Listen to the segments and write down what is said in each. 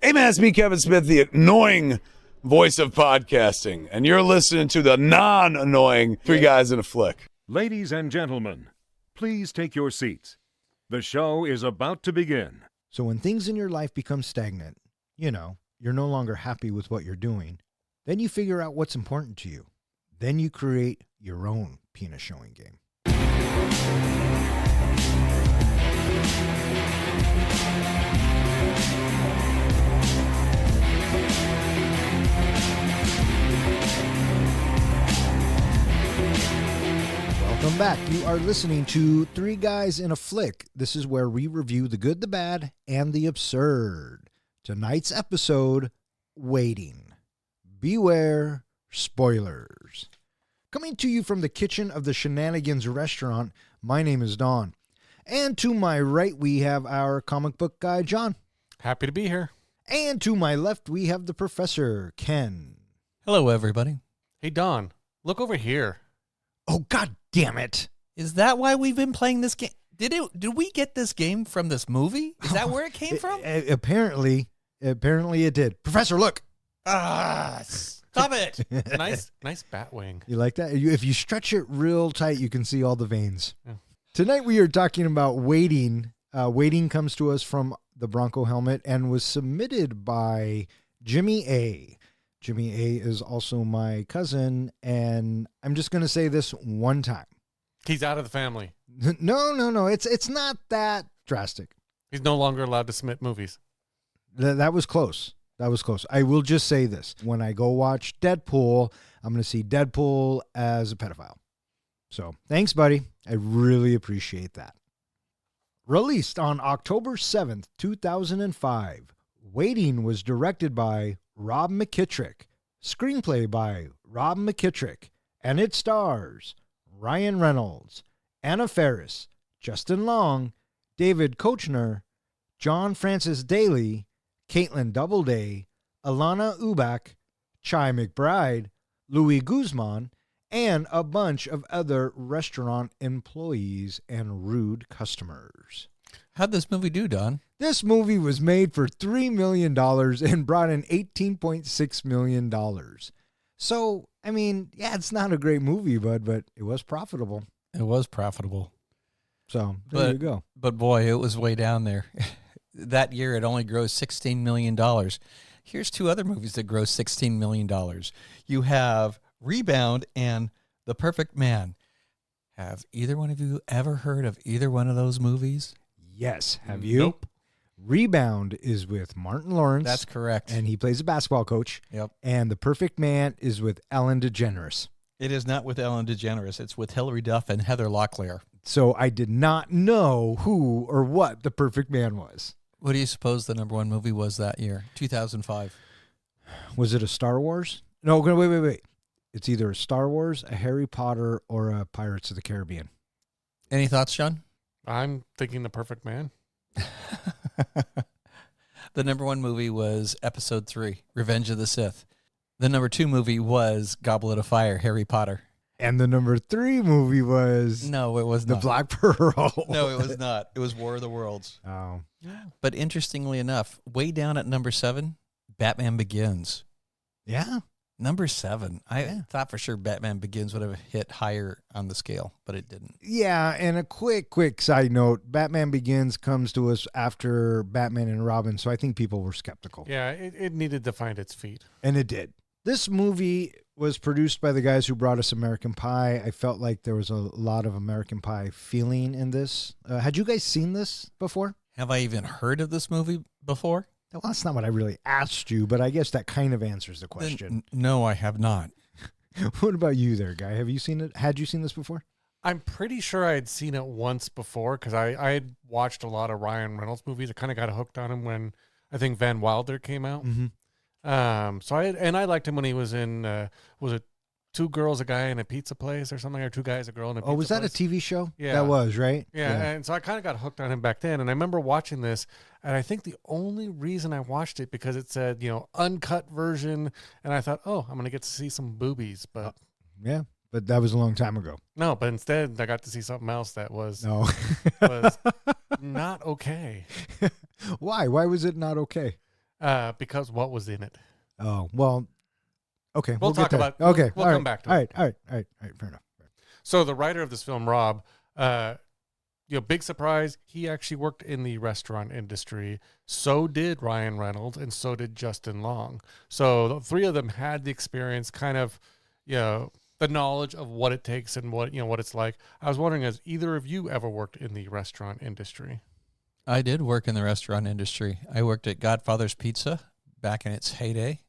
Hey man, it's me, Kevin Smith, the annoying voice of podcasting, and you're listening to the non-annoying Three Guys in a Flick. Ladies and gentlemen, please take your seats. The show is about to begin. So when things in your life become stagnant, you're no longer happy with what you're doing, then you figure out what's important to you. Then you create your own penis showing game. Welcome back. You are listening to Three Guys in a Flick. This is where we review the good, the bad, and the absurd. Tonight's episode, Waiting. Beware spoilers. Coming to you from the kitchen of the Shenanigans restaurant, my name is Don. And to my right, we have our comic book guy, John. Happy to be here. And to my left, we have the professor, Ken. Hello, everybody. Hey, Don, look over here. Oh, God damn it. Is that why we've been playing this game? Did we get this game from this movie? Is that where it came from? Apparently it did. Professor, look. Stop it. Nice bat wing. You like that? If you stretch it real tight, you can see all the veins. Yeah. Tonight we are talking about Waiting. Waiting comes to us from the Bronco Helmet and was submitted by Jimmy A. Jimmy A is also my cousin, and I'm just going to say this one time. He's out of the family. No. It's not that drastic. He's no longer allowed to submit movies. That was close. I will just say this. When I go watch Deadpool, I'm going to see Deadpool as a pedophile. So thanks, buddy. I really appreciate that. Released on October 7th, 2005, Waiting was directed by Rob McKittrick, screenplay by Rob McKittrick, and it stars Ryan Reynolds, Anna Faris, Justin Long, David Koechner, John Francis Daly, Caitlin Doubleday, Alana Ubach, Chai McBride, Louis Guzman, and a bunch of other restaurant employees and rude customers. How'd this movie do, Don? This movie was made for $3 million and brought in $18.6 million. So, I mean, yeah, it's not a great movie, but it was profitable. It was profitable. So, there you go. But boy, it was way down there. That year, it only grossed $16 million. Here's two other movies that grossed $16 million. You have Rebound and The Perfect Man. Have either one of you ever heard of either one of those movies? Yes. Have you? Nope. Rebound is with Martin Lawrence. That's correct. And he plays a basketball coach. Yep. And The Perfect Man is with Ellen DeGeneres. It is not with Ellen DeGeneres. It's with Hilary Duff and Heather Locklear. So I did not know who or what The Perfect Man was. What do you suppose the number one movie was that year? 2005. Was it a Star Wars? No, wait. It's either a Star Wars, a Harry Potter, or a Pirates of the Caribbean. Any thoughts, John? I'm thinking The Perfect Man. The number one movie was Episode 3, Revenge of the Sith. The number two movie was Goblet of Fire, Harry Potter. And the number 3 movie was... No, it was The not. Black Pearl. No, it was not. It was War of the Worlds. Oh. But interestingly enough, way down at number 7, Batman Begins. Yeah? Number 7. I thought for sure Batman Begins would have hit higher on the scale, but it didn't. Yeah, and a quick side note, Batman Begins comes to us after Batman and Robin, so I think people were skeptical. Yeah, it needed to find its feet. And it did. This movie was produced by the guys who brought us American Pie. I felt like there was a lot of American Pie feeling in this. Had you guys seen this before? Have I even heard of this movie before? Well, that's not what I really asked you, but I guess that kind of answers the question. No, I have not. What about you there, Guy? Have you seen it? Had you seen this before? I'm pretty sure I had seen it once before because I had watched a lot of Ryan Reynolds movies. I kind of got hooked on him when I think Van Wilder came out. Mm-hmm. I liked him when he was in, was it Two Girls, a Guy in a Pizza Place or something, or Two Guys, a Girl in a Pizza Place? Oh, was that a TV show? Yeah. That was, right? Yeah, and so I kind of got hooked on him back then. And I remember watching this, and I think the only reason I watched it because it said, uncut version, and I thought, oh, I'm going to get to see some boobies. But yeah, but that was a long time ago. No, but instead I got to see something else that was, was not okay. Why? Why was it not okay? Because what was in it? Oh, well, okay. We'll talk get there. about- Okay. we'll all come right, back to all it. right. All right. Fair enough. So the writer of this film, Rob, big surprise, he actually worked in the restaurant industry. So did Ryan Reynolds, and so did Justin Long. So the three of them had the experience, kind of, the knowledge of what it takes and what it's like. I was wondering, has either of you ever worked in the restaurant industry? I did work in the restaurant industry. I worked at Godfather's Pizza back in its heyday,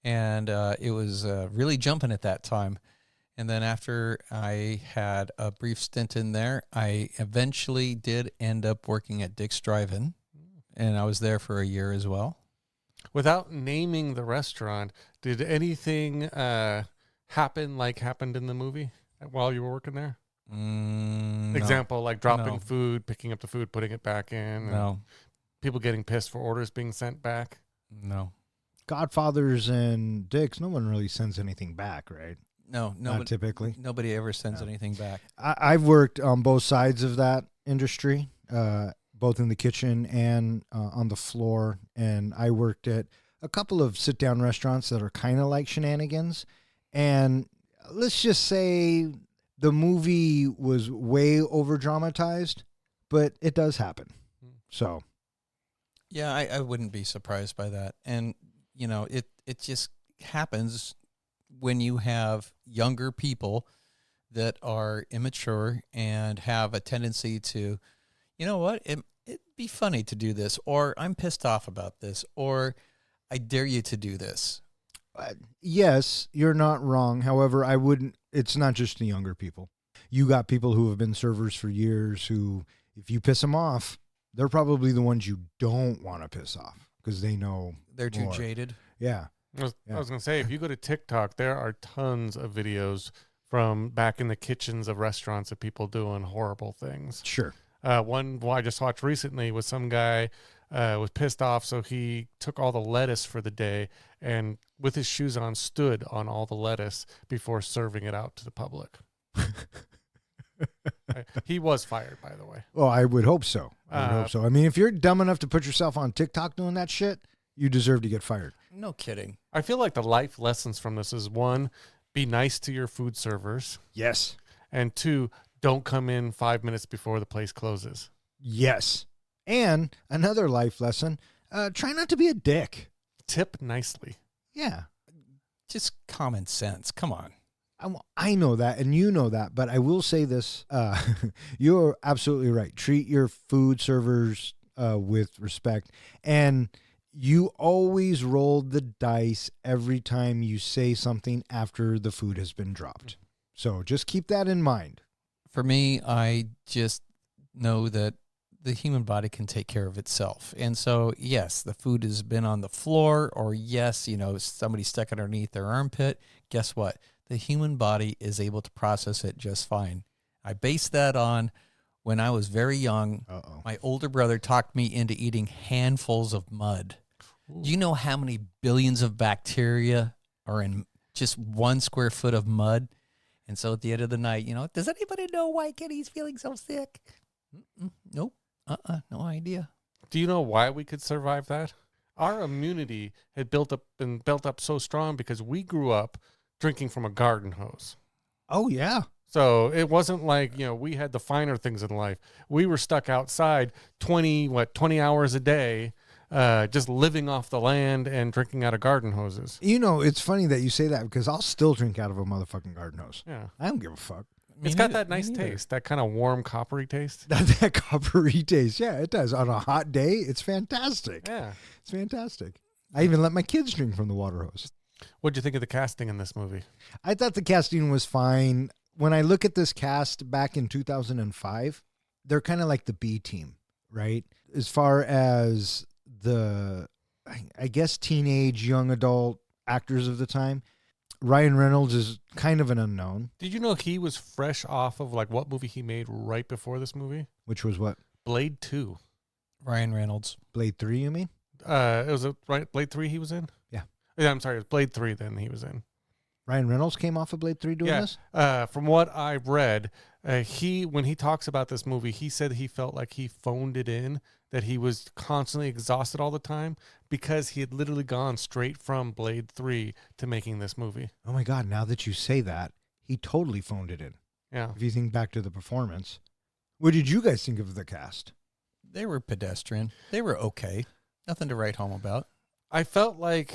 and it was really jumping at that time. And then after I had a brief stint in there, I eventually did end up working at Dick's Drive-In, and I was there for a year as well. Without naming the restaurant, did anything happen like happened in the movie while you were working there? No. Example, like dropping No. food, picking up the food, putting it back in. and No, People getting pissed for orders being sent back. no, Godfathers and Dicks, no one really sends anything back, right? no. Not typically. Nobody ever sends anything back. I've worked on both sides of that industry, both in the kitchen and on the floor. And I worked at a couple of sit-down restaurants that are kind of like Shenanigans. And let's just say the movie was way over-dramatized, but it does happen. So, Yeah, I wouldn't be surprised by that. And, it just happens when you have younger people that are immature and have a tendency to, you know what, it'd be funny to do this, or I'm pissed off about this, or I dare you to do this. yes, you're not wrong. However, it's not just the younger people. You got people who have been servers for years who, if you piss them off, they're probably the ones you don't want to piss off because they know They're too more. jaded. Yeah. I was going to say, if you go to TikTok, there are tons of videos from back in the kitchens of restaurants of people doing horrible things. Sure. One I just watched recently was some guy was pissed off, so he took all the lettuce for the day and with his shoes on stood on all the lettuce before serving it out to the public. He was fired, by the way. Well, I would hope so. I mean, if you're dumb enough to put yourself on TikTok doing that shit, you deserve to get fired. No kidding. I feel like the life lessons from this is, one, be nice to your food servers, Yes. and two, don't come in 5 minutes before the place closes. Yes. And another life lesson, try not to be a dick. Tip nicely. Yeah. Just common sense. Come on. I know that, and you know that, but I will say this. You're absolutely right. Treat your food servers with respect. And you always roll the dice every time you say something after the food has been dropped. So just keep that in mind. For me, I just know that the human body can take care of itself. And so, yes, the food has been on the floor, or yes, somebody stuck it underneath their armpit. Guess what? The human body is able to process it just fine. I base that on when I was very young. My older brother talked me into eating handfuls of mud. Ooh. Do you know how many billions of bacteria are in just 1 square foot of mud? And so at the end of the night, does anybody know why Kenny's feeling so sick? Nope. No idea. Do you know why we could survive that? Our immunity had been built up so strong because we grew up drinking from a garden hose. Oh, yeah. So it wasn't like, we had the finer things in life. We were stuck outside 20 hours a day, just living off the land and drinking out of garden hoses. It's funny that you say that because I'll still drink out of a motherfucking garden hose. Yeah. I don't give a fuck. It's got that nice taste, that kind of warm, coppery taste. That coppery taste. Yeah, it does. On a hot day, it's fantastic. Yeah. It's fantastic. I even let my kids drink from the water hose. What'd you think of the casting in this movie? I thought the casting was fine. When I look at this cast back in 2005, they're kind of like the B team, right? As far as the, I guess, teenage, young adult actors of the time. Ryan Reynolds is kind of an unknown. Did you know he was fresh off of what movie he made right before this movie? Which was what? Blade 2. Ryan Reynolds. Blade 3, you mean? It was Blade 3 he was in? Yeah. Yeah, I'm sorry, it was Blade 3 then he was in. Ryan Reynolds came off of Blade 3 doing this? From what I read, when he talks about this movie, he said he felt like he phoned it in that he was constantly exhausted all the time because he had literally gone straight from Blade 3 to making this movie. Oh my God, now that you say that, he totally phoned it in. Yeah. If you think back to the performance. What did you guys think of the cast? They were pedestrian. They were okay. Nothing to write home about. I felt like,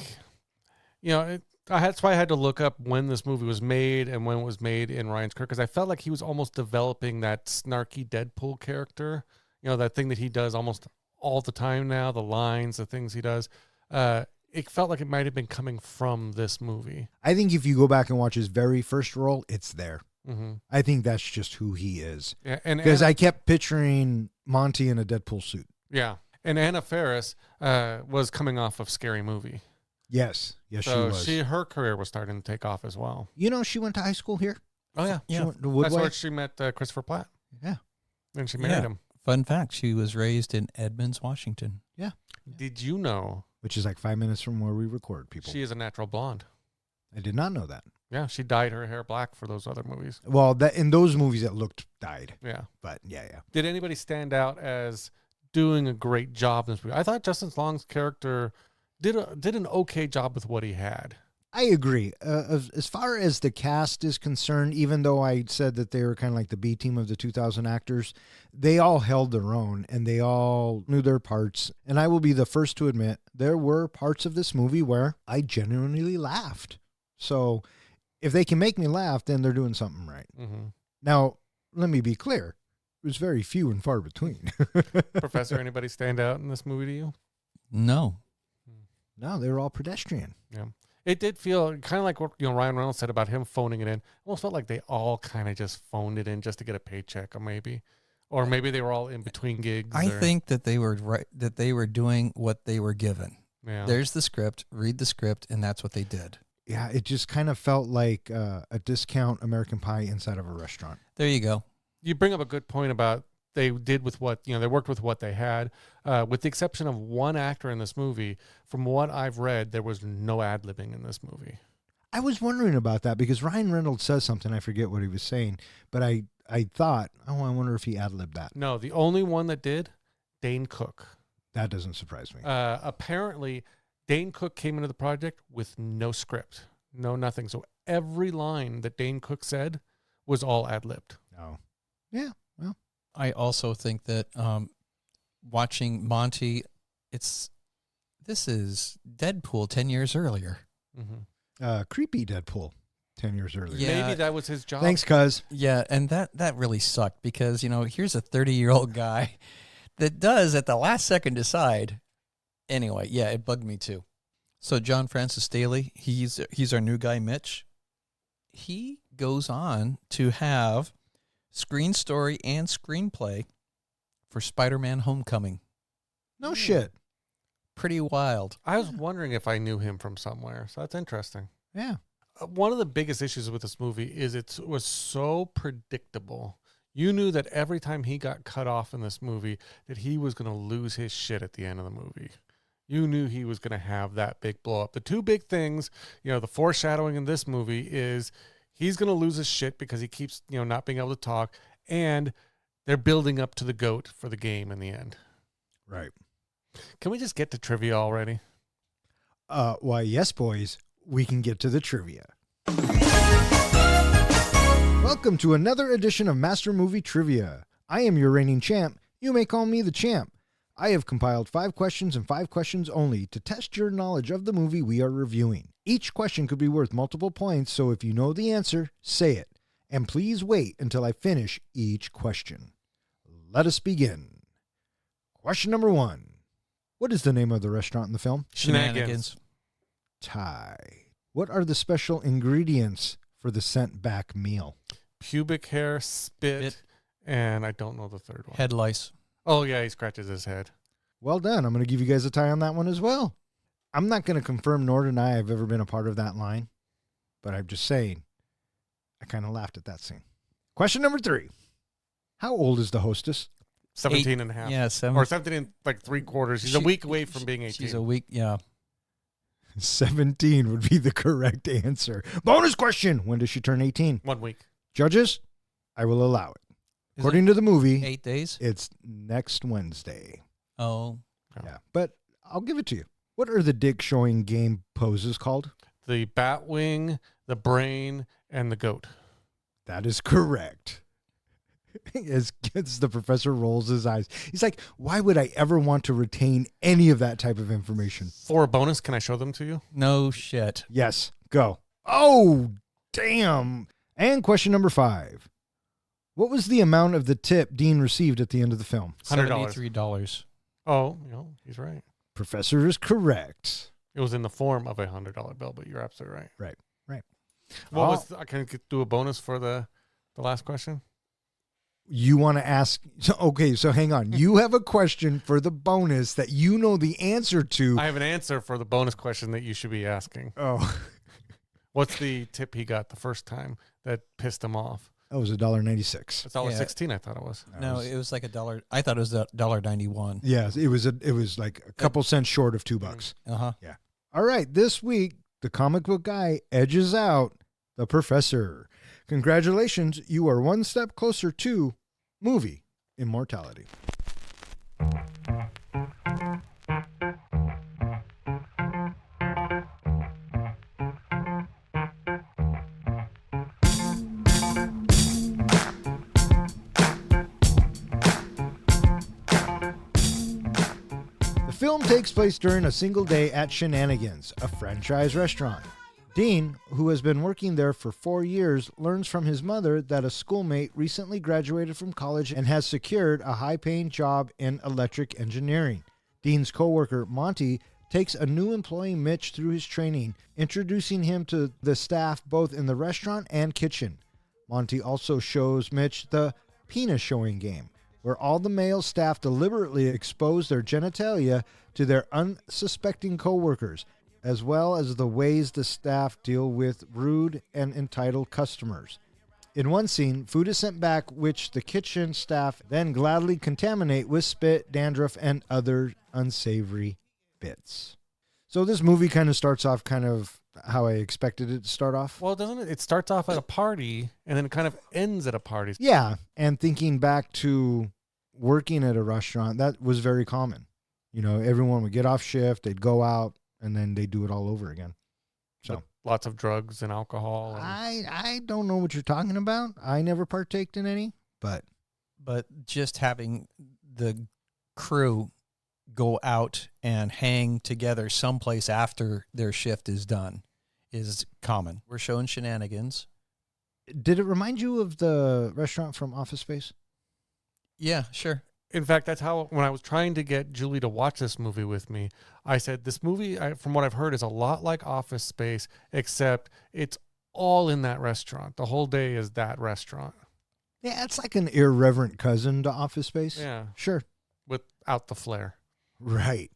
that's why I had to look up when this movie was made and when it was made in Ryan's career, because I felt like he was almost developing that snarky Deadpool character, that thing that he does almost all the time now, the lines, the things he does. It felt like it might have been coming from this movie. I think if you go back and watch his very first role, it's there. Mm-hmm. I think that's just who he is. Yeah, because I kept picturing Monty in a Deadpool suit. Yeah, and Anna Faris was coming off of Scary Movie. Yes, she was. Her career was starting to take off as well. She went to high school here. Oh yeah, She went to that's Woodway. where she met Christopher Platt. Yeah, and she married him. Fun fact: she was raised in Edmonds, Washington. Yeah. Did you know? Which is like 5 minutes from where we record, people. She is a natural blonde. I did not know that. Yeah, she dyed her hair black for those other movies. Well, that in those movies it looked dyed. Yeah. But yeah. Did anybody stand out as doing a great job in this movie? I thought Justin Long's character did an okay job with what he had. I agree. As far as the cast is concerned, even though I said that they were kind of like the B team of the 2000 actors, they all held their own and they all knew their parts. And I will be the first to admit there were parts of this movie where I genuinely laughed. So if they can make me laugh, then they're doing something right. Mm-hmm. Now, let me be clear. It was very few and far between. Professor, anybody stand out in this movie to you? No. No, they were all pedestrian. Yeah. It did feel kind of like what Ryan Reynolds said about him phoning it in. Almost felt like they all kind of just phoned it in just to get a paycheck, or maybe they were all in between gigs. I think that they were right, that they were doing what they were given. Yeah. There's the script, read the script, and that's what they did. Yeah, it just kind of felt like a discount American Pie inside of a restaurant. There you go. You bring up a good point about they did with what, they worked with what they had, with the exception of one actor in this movie. From what I've read, there was no ad-libbing in this movie. I was wondering about that because Ryan Reynolds says something. I forget what he was saying, but I thought, I wonder if he ad-libbed that. No, the only one that did, Dane Cook. That doesn't surprise me. Apparently, Dane Cook came into the project with no script, no nothing. So every line that Dane Cook said was all ad-libbed. Oh. Yeah, well. I also think that watching Monty, this is Deadpool 10 years earlier. Mm-hmm. Creepy Deadpool 10 years earlier. Yeah. Maybe that was his job. Thanks, cuz. Yeah, and that really sucked because, here's a 30-year-old guy that does at the last second decide. Anyway, yeah, it bugged me too. So John Francis Daley, he's our new guy, Mitch. He goes on to have screen story and screenplay for Spider-Man Homecoming. No shit. Pretty wild. I was wondering if I knew him from somewhere. So that's interesting. Yeah. One of the biggest issues with this movie is it was so predictable. You knew that every time he got cut off in this movie that he was going to lose his shit at the end of the movie. You knew he was going to have that big blow up. The two big things, the foreshadowing in this movie is he's going to lose his shit because he keeps, not being able to talk, and they're building up to the GOAT for the game in the end. Right. Can we just get to trivia already? Why, yes, boys, we can get to the trivia. Welcome to another edition of Master Movie Trivia. I am your reigning champ. You may call me the champ. I have compiled 5 questions and 5 questions only to test your knowledge of the movie we are reviewing. Each question could be worth multiple points, so if you know the answer, say it. And please wait until I finish each question. Let us begin. Question number 1. What is the name of the restaurant in the film? Shenanigans. Tie. What are the special ingredients for the sent back meal? Pubic hair, spit, and I don't know the third one. Head lice. Oh, yeah, he scratches his head. Well done. I'm going to give you guys a tie on that one as well. I'm not going to confirm nor deny I've ever been a part of that line, but I'm just saying I kind of laughed at that scene. Question number 3. How old is the hostess? 17 and a half. Yeah, 7. Or 17 and like 3/4. She's a week away from being 18. She's a week, yeah. 17 would be the correct answer. Bonus question. When does she turn 18? 1 week. Judges, I will allow it. Is According to the movie, 8 days? it's next Wednesday. Oh, Yeah, but I'll give it to you. What are the dick showing game poses called? The bat wing, the brain, and the goat. That is correct. As the professor rolls his eyes, he's like, why would I ever want to retain any of that type of information? For a bonus, can I show them to you? no shit. Yes, go. Oh, damn. And question number 5. What was the amount of the tip Dean received at the end of the film? $100. $73. Oh, he's right. Professor is correct. It was in the form of a $100 bill, but you're absolutely right. Right. What was? I can do a bonus for the last question. You want to ask? Okay, so hang on. You have a question for the bonus that you know the answer to. I have an answer for the bonus question that you should be asking. Oh, What's the tip he got the first time that pissed him off? that was $1.96. It's $1.16. I thought it was. No, it was like $1. I thought it was $1.91. Yeah, it was like a couple cents short of $2. Uh-huh. All right, this week the comic book guy edges out the professor. Congratulations, you are one step closer to movie immortality. The film takes place during a single day at Shenanigans, a franchise restaurant. Dean, who has been working there for 4 years, learns from his mother that a schoolmate recently graduated from college and has secured a high-paying job in electric engineering. Dean's coworker, Monty, takes a new employee, Mitch, through his training, introducing him to the staff both in the restaurant and kitchen. Monty also shows Mitch the penis showing game, where all the male staff deliberately expose their genitalia to their unsuspecting coworkers, as well as the ways the staff deal with rude and entitled customers. In one scene, food is sent back, which the kitchen staff then gladly contaminate with spit, dandruff, and other unsavory bits. So this movie kind of starts off kind of how I expected it to start off. Well, doesn't it? It starts off at a party and then it kind of ends at a party. Yeah, and thinking back to working at a restaurant, that was very common. You know, everyone would get off shift, they'd go out, and then they do it all over again. So With lots of drugs and alcohol. And I don't know what you're talking about. I never partaked in any, but just having the crew go out and hang together someplace after their shift is done is common. We're showing Shenanigans. did it remind you of the restaurant from Office Space? Yeah, sure. In fact, that's how, when I was trying to get Julie to watch this movie with me, I said, this movie, from what I've heard, is a lot like Office Space, except it's all in that restaurant. The whole day is that restaurant. Yeah, it's like an irreverent cousin to Office Space. Yeah. Sure. Without the flair. Right.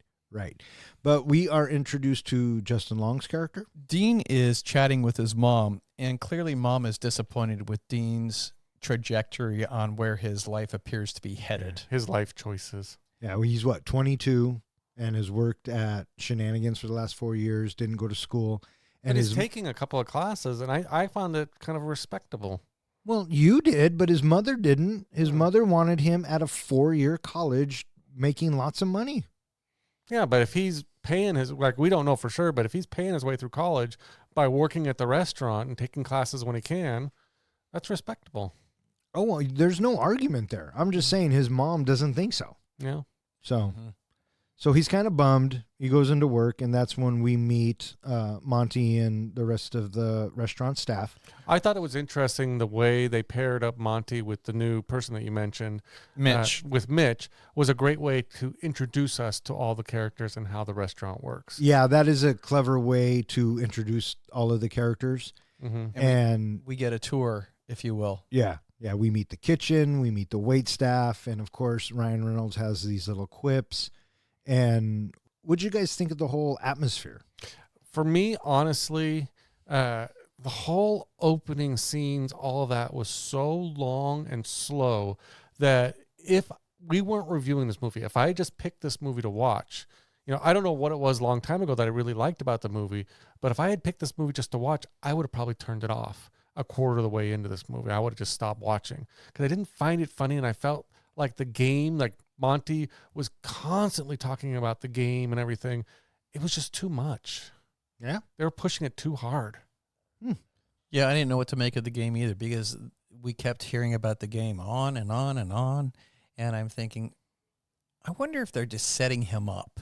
But we are introduced to Justin Long's character. Dean is chatting with his mom, and clearly mom is disappointed with Dean's trajectory on where his life appears to be headed. His life choices. Yeah, well, he's 22 and has worked at Shenanigans for the last 4 years, didn't go to school. And he's taking a couple of classes, and I found it kind of respectable. Well, you did, but his mother didn't. His mother wanted him at a 4-year college making lots of money. Yeah, but if he's paying his, like, we don't know for sure, but if he's paying his way through college by working at the restaurant and taking classes when he can, that's respectable. Oh, well, there's no argument there. I'm just saying his mom doesn't think so. Yeah. So, so he's kind of bummed. He goes into work, and that's when we meet Monty and the rest of the restaurant staff. I thought it was interesting the way they paired up Monty with the new person that you mentioned. Mitch. With Mitch was a great way to introduce us to all the characters and how the restaurant works. Yeah, that is a clever way to introduce all of the characters. Mm-hmm. And We get a tour, if you will. yeah, we meet the kitchen, we meet the wait staff, and of course, Ryan Reynolds has these little quips. And what'd you guys think of the whole atmosphere? For me, honestly, the whole opening scenes, all of that was so long and slow that if we weren't reviewing this movie, if I just picked this movie to watch, you know, I don't know what it was a long time ago that I really liked about the movie, but if I had picked this movie just to watch, I would have probably turned it off a quarter of the way into this movie. I would have just stopped watching because I didn't find it funny, and I felt like the game, like Monty was constantly talking about the game and everything. It was just too much. Yeah. They were pushing it too hard. Yeah, I didn't know what to make of the game either because we kept hearing about the game on and on and on. And I'm thinking, I wonder if they're just setting him up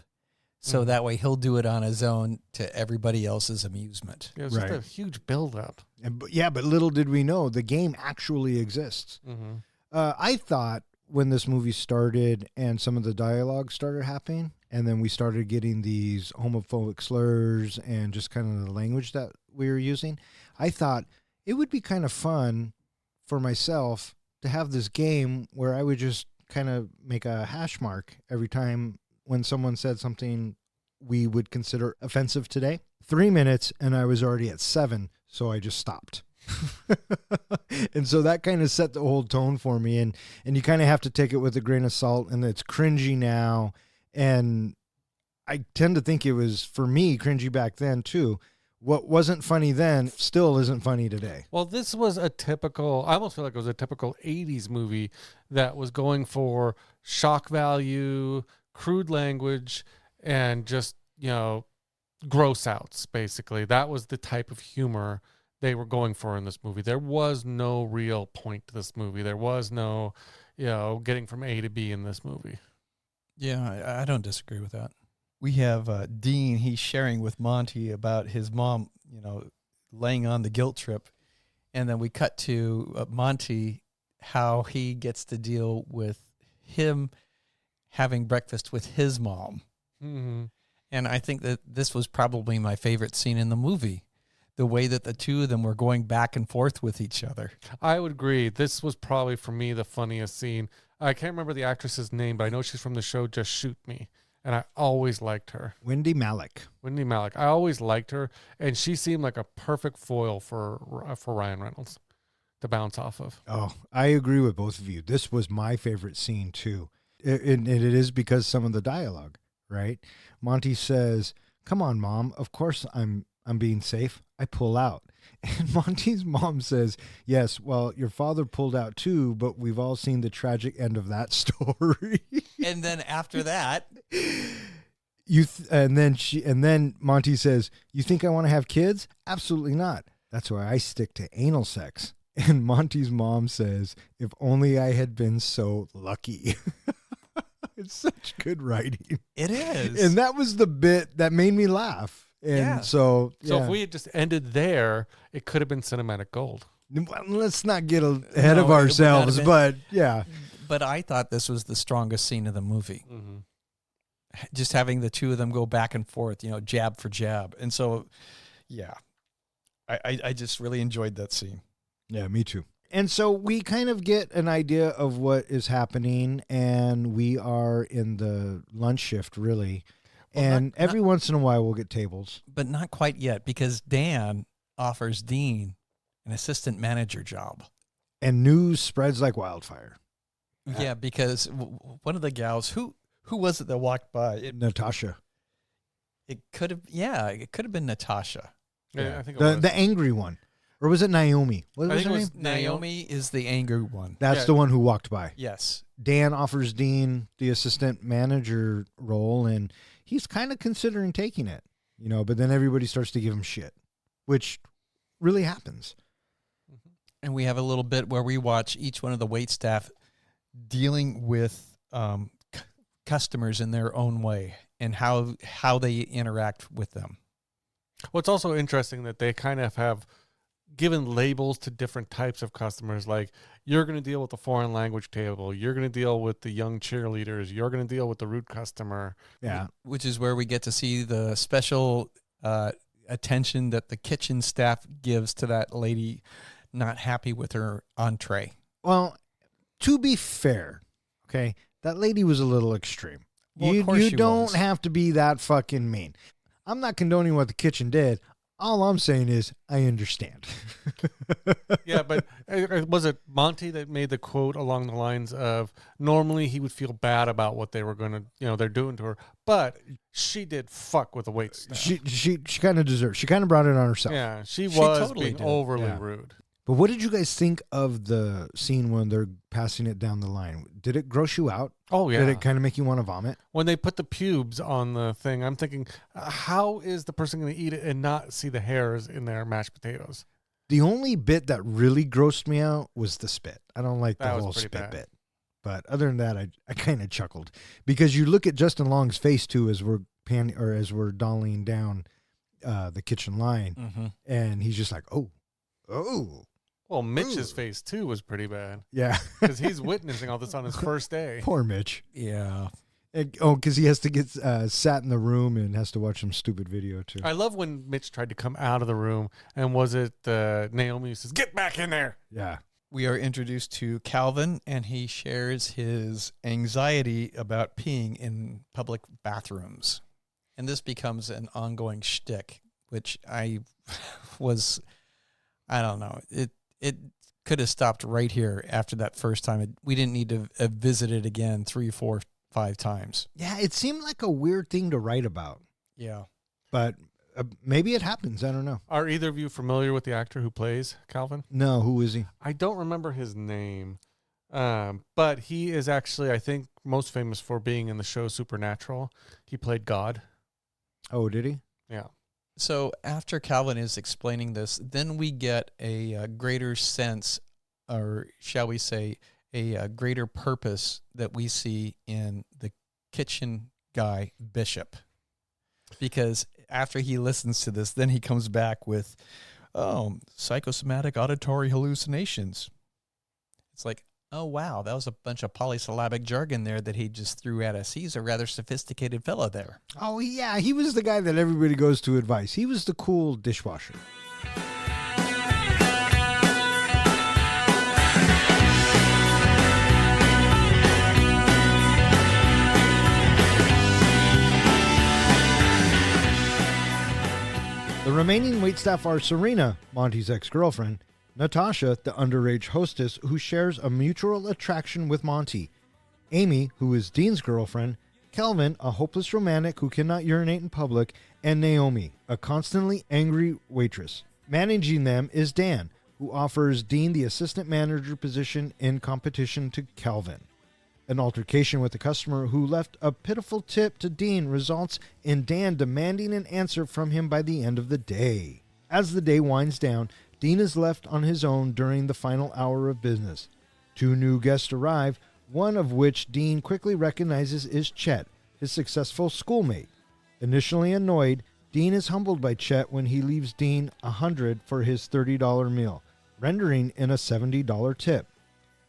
so that way he'll do it on his own to everybody else's amusement. It was just a huge build-up. But little did we know the game actually exists. Mm-hmm. I thought when this movie started and some of the dialogue started happening, and then we started getting these homophobic slurs and just kind of the language that we were using, I thought it would be kind of fun for myself to have this game where I would just kind of make a hash mark every time when someone said something we would consider offensive today. 3 minutes and I was already at 7, so I just stopped. And so that kind of set the whole tone for me, and you kind of have to take it with a grain of salt, and it's cringy now, and I tend to think it was, for me, cringy back then too. What wasn't funny then still isn't funny today. Well, this was a typical, I almost feel like it was a typical 80s movie that was going for shock value, crude language, and just, gross outs, basically. That was the type of humor they were going for in this movie. There was no real point to this movie. There was no, getting from A to B in this movie. Yeah, I don't disagree with that. We have Dean, he's sharing with Monty about his mom, laying on the guilt trip. And then we cut to Monty, how he gets to deal with him having breakfast with his mom. Mm-hmm. And I think that this was probably my favorite scene in the movie. The way that the two of them were going back and forth with each other. I would agree. This was probably, for me, the funniest scene. I can't remember the actress's name, but I know she's from the show Just Shoot Me. And I always liked her. Wendy Malick. I always liked her. And she seemed like a perfect foil for Ryan Reynolds to bounce off of. Oh, I agree with both of you. This was my favorite scene too. And it is because some of the dialogue, right? Monty says, "Come on, Mom. Of course I'm being safe. I pull out." And Monty's mom says, "Yes, well, your father pulled out too, but we've all seen the tragic end of that story." And then after that, and then Monty says, "You think I want to have kids? Absolutely not. That's why I stick to anal sex." And Monty's mom says, "If only I had been so lucky." It's such good writing. it is. And that was the bit that made me laugh. And Yeah. So if we had just ended there, it could have been cinematic gold. Let's not get ahead of No, it would not ourselves, have but yeah. But I thought this was the strongest scene of the movie. Mm-hmm. Just having the two of them go back and forth, jab for jab. And so, yeah, I just really enjoyed that scene. Yeah, me too. And so we kind of get an idea of what is happening, and we are in the lunch shift, really. Well, And every once in a while, we'll get tables. But not quite yet, because Dan offers Dean an assistant manager job. And news spreads like wildfire. Yeah, because one of the gals, who was it that walked by? Natasha. It could have been Natasha. Yeah, I think it was. The angry one. Or was it Naomi? What I was think her it name? was Naomi is the angry one. That's Yeah. the one who walked by. Yes. Dan offers Dean the assistant manager role, and he's kind of considering taking it, but then everybody starts to give him shit, which really happens. And we have a little bit where we watch each one of the wait staff dealing with customers in their own way and how they interact with them. Well, it's also interesting that they kind of have given labels to different types of customers. Like, you're going to deal with the foreign language table. You're going to deal with the young cheerleaders. You're going to deal with the rude customer. Yeah. Which is where we get to see the special attention that the kitchen staff gives to that lady not happy with her entree. Well, to be fair, okay, that lady was a little extreme. Well, of course you she don't was. have to be that fucking mean. I'm not condoning what the kitchen did. All I'm saying is I understand. Yeah, but was it Monty that made the quote along the lines of, normally he would feel bad about what they were going to, they're doing to her, but she did fuck with the wait staff. She kind of deserved. She kind of brought it on herself. Yeah, she She was totally being did. overly Yeah. rude. But what did you guys think of the scene when they're passing it down the line? Did it gross you out? Oh, yeah. Did it kind of make you want to vomit? When they put the pubes on the thing, I'm thinking, how is the person going to eat it and not see the hairs in their mashed potatoes? The only bit that really grossed me out was the spit. I don't like the That was whole pretty spit bad. bit. But other than that, I kind of chuckled because you look at Justin Long's face too as we're dollying down the kitchen line, Mm-hmm. and he's just like, oh. Well, Mitch's Ooh. face, too, was pretty bad Yeah. because he's witnessing all this on his first day. Poor Mitch. Yeah. Because he has to get sat in the room and has to watch some stupid video too. I love when Mitch tried to come out of the room, and was it Naomi who says, "Get back in there"? Yeah. We are introduced to Calvin, and he shares his anxiety about peeing in public bathrooms. And this becomes an ongoing shtick, which I don't know. It could have stopped right here after that first time. We didn't need to visit it again 3, 4, 5 times. Yeah, it seemed like a weird thing to write about, Yeah. but maybe it happens. I don't know. Are either of you familiar with the actor who plays Calvin? No, who is he? I don't remember his name, but he is actually, I think, most famous for being in the show Supernatural. He played God. Oh, did he? Yeah. So after Calvin is explaining this, then we get a greater sense, or shall we say, a greater purpose that we see in the kitchen guy, Bishop. Because after he listens to this, then he comes back with, psychosomatic auditory hallucinations. It's like, oh, wow, that was a bunch of polysyllabic jargon there that he just threw at us. He's a rather sophisticated fellow there. Oh, yeah. He was the guy that everybody goes to advice. He was the cool dishwasher. The remaining waitstaff are Serena, Monty's ex-girlfriend, Natasha, the underage hostess who shares a mutual attraction with Monty, Amy, who is Dean's girlfriend, Kelvin, a hopeless romantic who cannot urinate in public, and Naomi, a constantly angry waitress. Managing them is Dan, who offers Dean the assistant manager position in competition to Kelvin. An altercation with a customer who left a pitiful tip to Dean results in Dan demanding an answer from him by the end of the day. As the day winds down, Dean is left on his own during the final hour of business. 2 new guests arrive, one of which Dean quickly recognizes is Chet, his successful schoolmate. Initially annoyed, Dean is humbled by Chet when he leaves Dean $100 for his $30 meal, rendering in a $70 tip.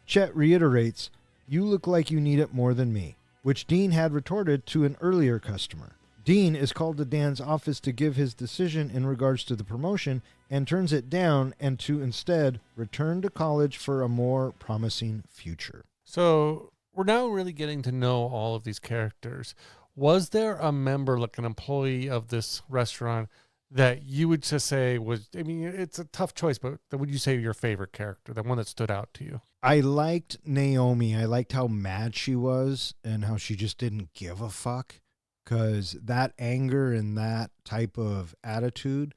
Chet reiterates, "You look like you need it more than me," which Dean had retorted to an earlier customer. Dean is called to Dan's office to give his decision in regards to the promotion and turns it down and to instead return to college for a more promising future. So we're now really getting to know all of these characters. Was there a member, like an employee of this restaurant, that you would just say was, I mean, it's a tough choice, but would you say your favorite character, the one that stood out to you? I liked Naomi. I liked how mad she was and how she just didn't give a fuck. Because that anger and that type of attitude,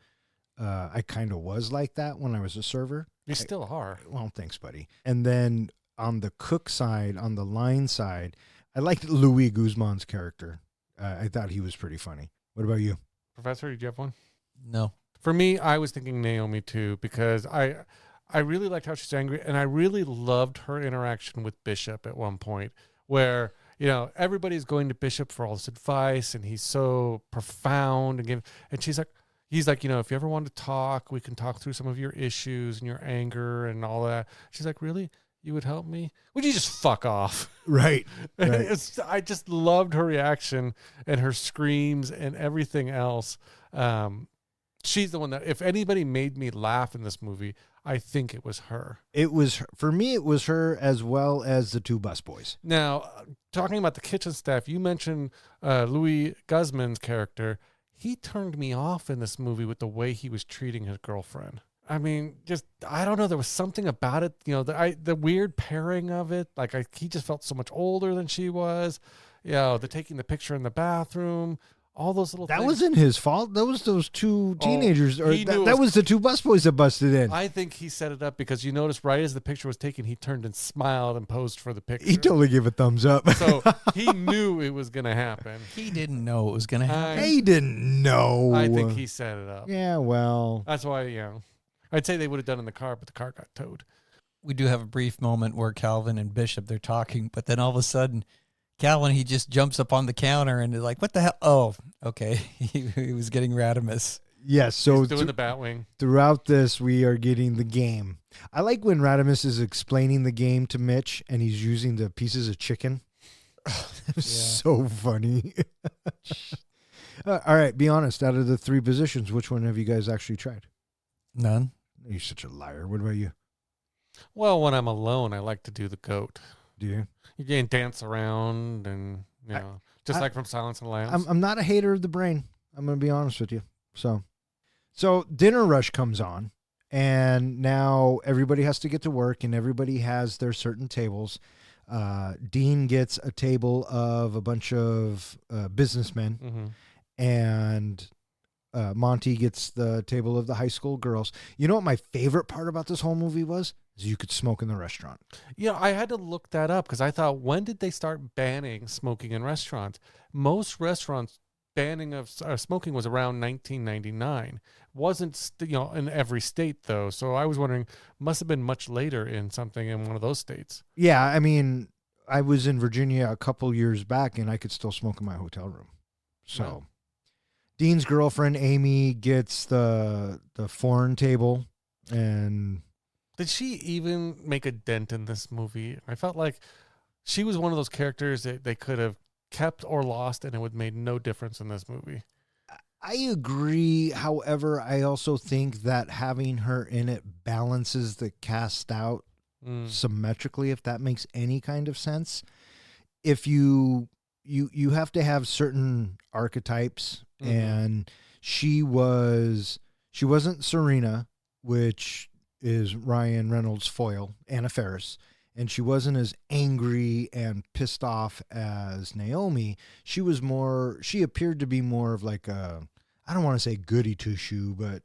I kind of was like that when I was a server. You still are. Well, thanks, buddy. And then on the cook side, on the line side, I liked Louis Guzman's character. I thought he was pretty funny. What about you? Professor, did you have one? No. For me, I was thinking Naomi too, because I really liked how she's angry, and I really loved her interaction with Bishop at one point, where, you know, everybody's going to Bishop for all this advice, and he's so profound, and he's like, you know, if you ever want to talk, we can talk through some of your issues and your anger and all that. She's like, really? You would help me? Would you just fuck off? Right. I just loved her reaction and her screams and everything else. She's the one that, if anybody made me laugh in this movie, I think it was her. It was, for me, it was her as well as the 2 busboys. Now, talking about the kitchen staff, you mentioned Louis Guzman's character. He turned me off in this movie with the way he was treating his girlfriend. I mean, just, I don't know. There was something about it, you know, the weird pairing of it. Like, he just felt so much older than she was. You know, the taking the picture in the bathroom, all those little That things. wasn't his fault. That was those two teenagers. Or he knew it that was- was the two busboys that busted in. I think he set it up because you notice right as the picture was taken, he turned and smiled and posed for the picture. He totally gave a thumbs up. So he knew it was going to happen. He didn't know it was going to happen. He didn't know. I think he set it up. Yeah, well. That's why, I'd say they would have done it in the car, but the car got towed. We do have a brief moment where Calvin and Bishop, they're talking, but then all of a sudden, Calvin, he just jumps up on the counter and is like, what the hell? Oh, okay. He was getting Radimus. Yes, so He's doing the Batwing. throughout this, we are getting the game. I like when Radimus is explaining the game to Mitch and he's using the pieces of chicken. So funny. All right, be honest. Out of the three positions, which one have you guys actually tried? None. You're such a liar. What about you? Well, when I'm alone, I like to do the goat. Do you? You can dance around and, just like from Silence of the Lambs. I'm not a hater of the brain. I'm going to be honest with you. So Dinner Rush comes on, and now everybody has to get to work, and everybody has their certain tables. Dean gets a table of a bunch of businessmen, Mm-hmm. and Monty gets the table of the high school girls. You know what my favorite part about this whole movie was? Is you could smoke in the restaurant. I had to look that up because I thought, when did they start banning smoking in restaurants? Most restaurants banning of smoking was around 1999. Wasn't in every state though. So I was wondering, must have been much later in something in one of those states. Yeah, I mean, I was in Virginia a couple years back, and I could still smoke in my hotel room. So, Wow. Dean's girlfriend Amy gets the foreign table, and Did she even make a dent in this movie? I felt like she was one of those characters that they could have kept or lost, and it would have made no difference in this movie. I agree. However, I also think that having her in it balances the cast out symmetrically, if that makes any kind of sense. If you have to have certain archetypes, and she wasn't Serena, which is Ryan Reynolds' foil, Anna Faris, and she wasn't as angry and pissed off as Naomi. She appeared to be more of like a, I don't want to say goody two shoe, but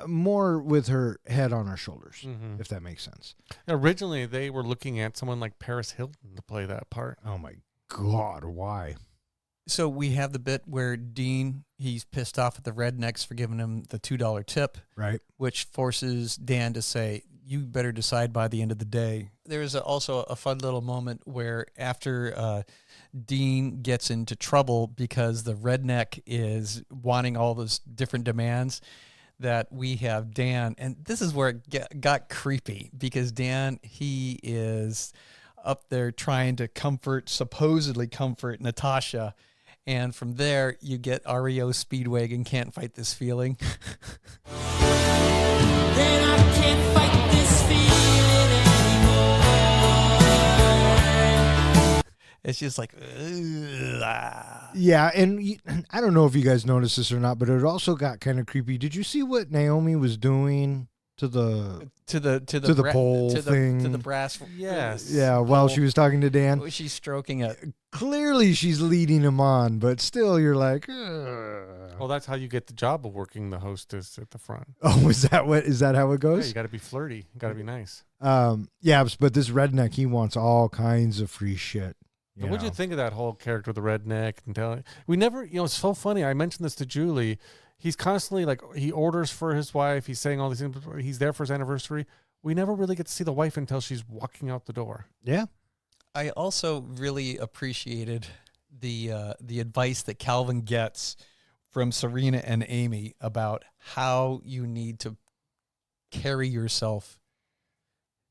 more with her head on her shoulders, if that makes sense. Originally, they were looking at someone like Paris Hilton to play that part. Oh my God, why? So we have the bit where Dean, he's pissed off at the rednecks for giving him the $2 tip, Right. which forces Dan to say, you better decide by the end of the day. There's also a fun little moment where after Dean gets into trouble because the redneck is wanting all those different demands, that we have Dan, and this is where it got creepy because Dan, he is up there trying to supposedly comfort Natasha. And from there, you get REO Speedwagon, Can't Fight This Feeling. Then I can't fight this feeling anymore. It's just like, ugh. Yeah, and I don't know if you guys noticed this or not, but it also got kind of creepy. Did you see what Naomi was doing to the pole thing? to the brass. Yes. Yeah, while she was talking to Dan? Was she stroking it? Clearly she's leading him on, but still you're like, ugh. Well, that's how you get the job of working the hostess at the front. Oh, is that how it Yeah, goes? you got to be flirty. You got to be nice. Yeah, but this redneck, he wants all kinds of free shit. So what'd you think of that whole character with the redneck and telling? We never, it's so funny. I mentioned this to Julie. He's constantly like, he orders for his wife. He's saying all these things. He's there for his anniversary. We never really get to see the wife until she's walking out the door. Yeah. I also really appreciated the advice that Calvin gets from Serena and Amy about how you need to carry yourself,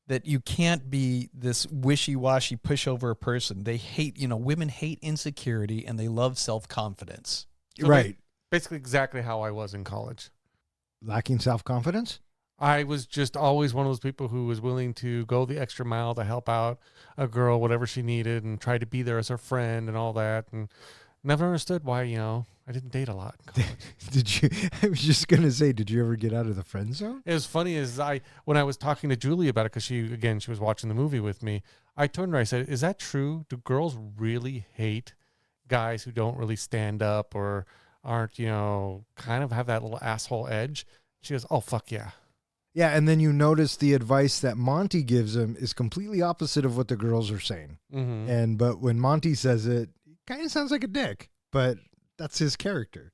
that you can't be this wishy-washy pushover person. They hate, women hate insecurity and they love self-confidence. So Right. Basically exactly how I was in college. Lacking self-confidence? I was just always one of those people who was willing to go the extra mile to help out a girl, whatever she needed, and try to be there as her friend and all that. And never understood why, I didn't date a lot in college. Did you? I was just going to say, did you ever get out of the friend zone? It was funny when I was talking to Julie about it, because she was watching the movie with me. I turned to her, I said, is that true? Do girls really hate guys who don't really stand up or aren't, kind of have that little asshole edge. She goes, oh, fuck yeah. Yeah, and then you notice the advice that Monty gives him is completely opposite of what the girls are saying. Mm-hmm. But when Monty says it kind of sounds like a dick, but that's his character.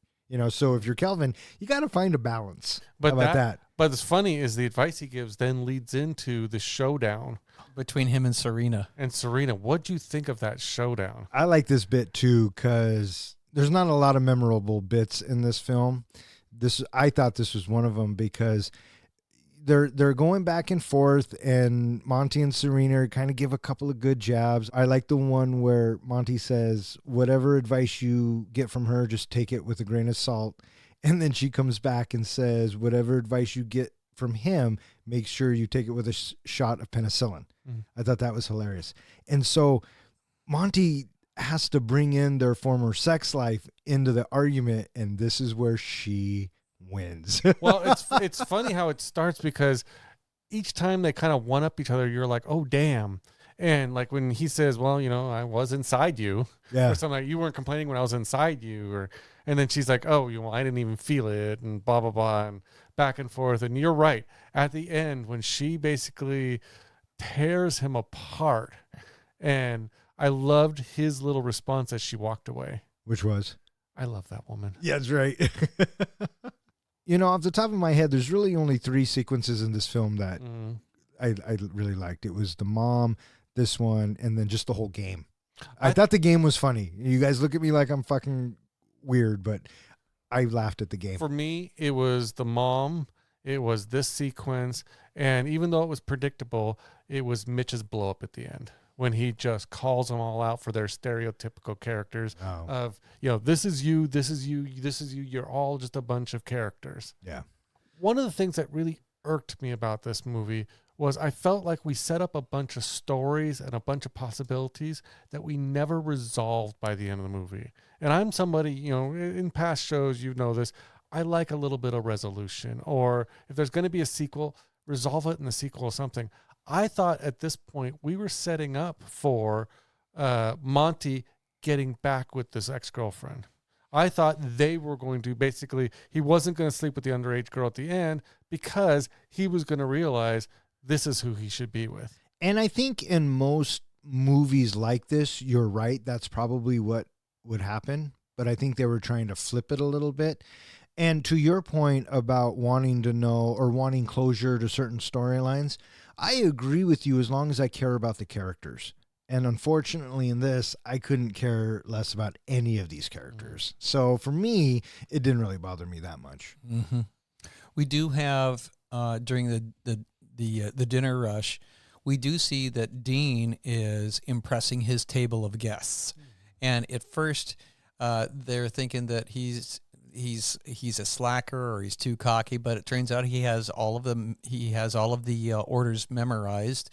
So if you're Kelvin, you got to find a balance. But How about that? But what's funny is the advice he gives then leads into the showdown between him and Serena. And Serena, what'd you think of that showdown? I like this bit too because there's not a lot of memorable bits in this film. I thought this was one of them because they're going back and forth, and Monty and Serena kind of give a couple of good jabs. I like the one where Monty says, whatever advice you get from her, just take it with a grain of salt. And then she comes back and says, whatever advice you get from him, make sure you take it with a shot of penicillin. I thought that was hilarious. And so Monty has to bring in their former sex life into the argument, and this is where she wins. Well, it's funny how it starts because each time they kind of one up each other, you're like, oh damn. And like when he says, well, I was inside you, or something like, you weren't complaining when I was inside you, and then she's like, oh, I didn't even feel it, and blah blah blah, and back and forth. And you're right. At the end, when she basically tears him apart, and I loved his little response as she walked away. Which was? I love that woman. Yeah, that's right. Off the top of my head, there's really only 3 sequences in this film that I really liked. It was the mom, this one, and then just the whole game. I thought the game was funny. You guys look at me like I'm fucking weird, but I laughed at the game. For me, it was the mom, it was this sequence, and even though it was predictable, it was Mitch's blow up at the end, when he just calls them all out for their stereotypical characters of, this is you, this is you, this is you. You're all just a bunch of characters. Yeah. One of the things that really irked me about this movie was I felt like we set up a bunch of stories and a bunch of possibilities that we never resolved by the end of the movie. And I'm somebody, in past shows, this, I like a little bit of resolution, or if there's going to be a sequel, resolve it in the sequel or something. I thought at this point we were setting up for Monty getting back with this ex-girlfriend. I thought they were going to he wasn't going to sleep with the underage girl at the end because he was going to realize this is who he should be with. And I think in most movies like this, you're right. That's probably what would happen. But I think they were trying to flip it a little bit. And to your point about wanting to know or wanting closure to certain storylines, I agree with you as long as I care about the characters. And unfortunately in this, I couldn't care less about any of these characters. So for me, it didn't really bother me that much. Mm-hmm. We do have, during the dinner rush, we do see that Dean is impressing his table of guests. And at first, they're thinking that he's a slacker or he's too cocky, but it turns out he has all of the orders memorized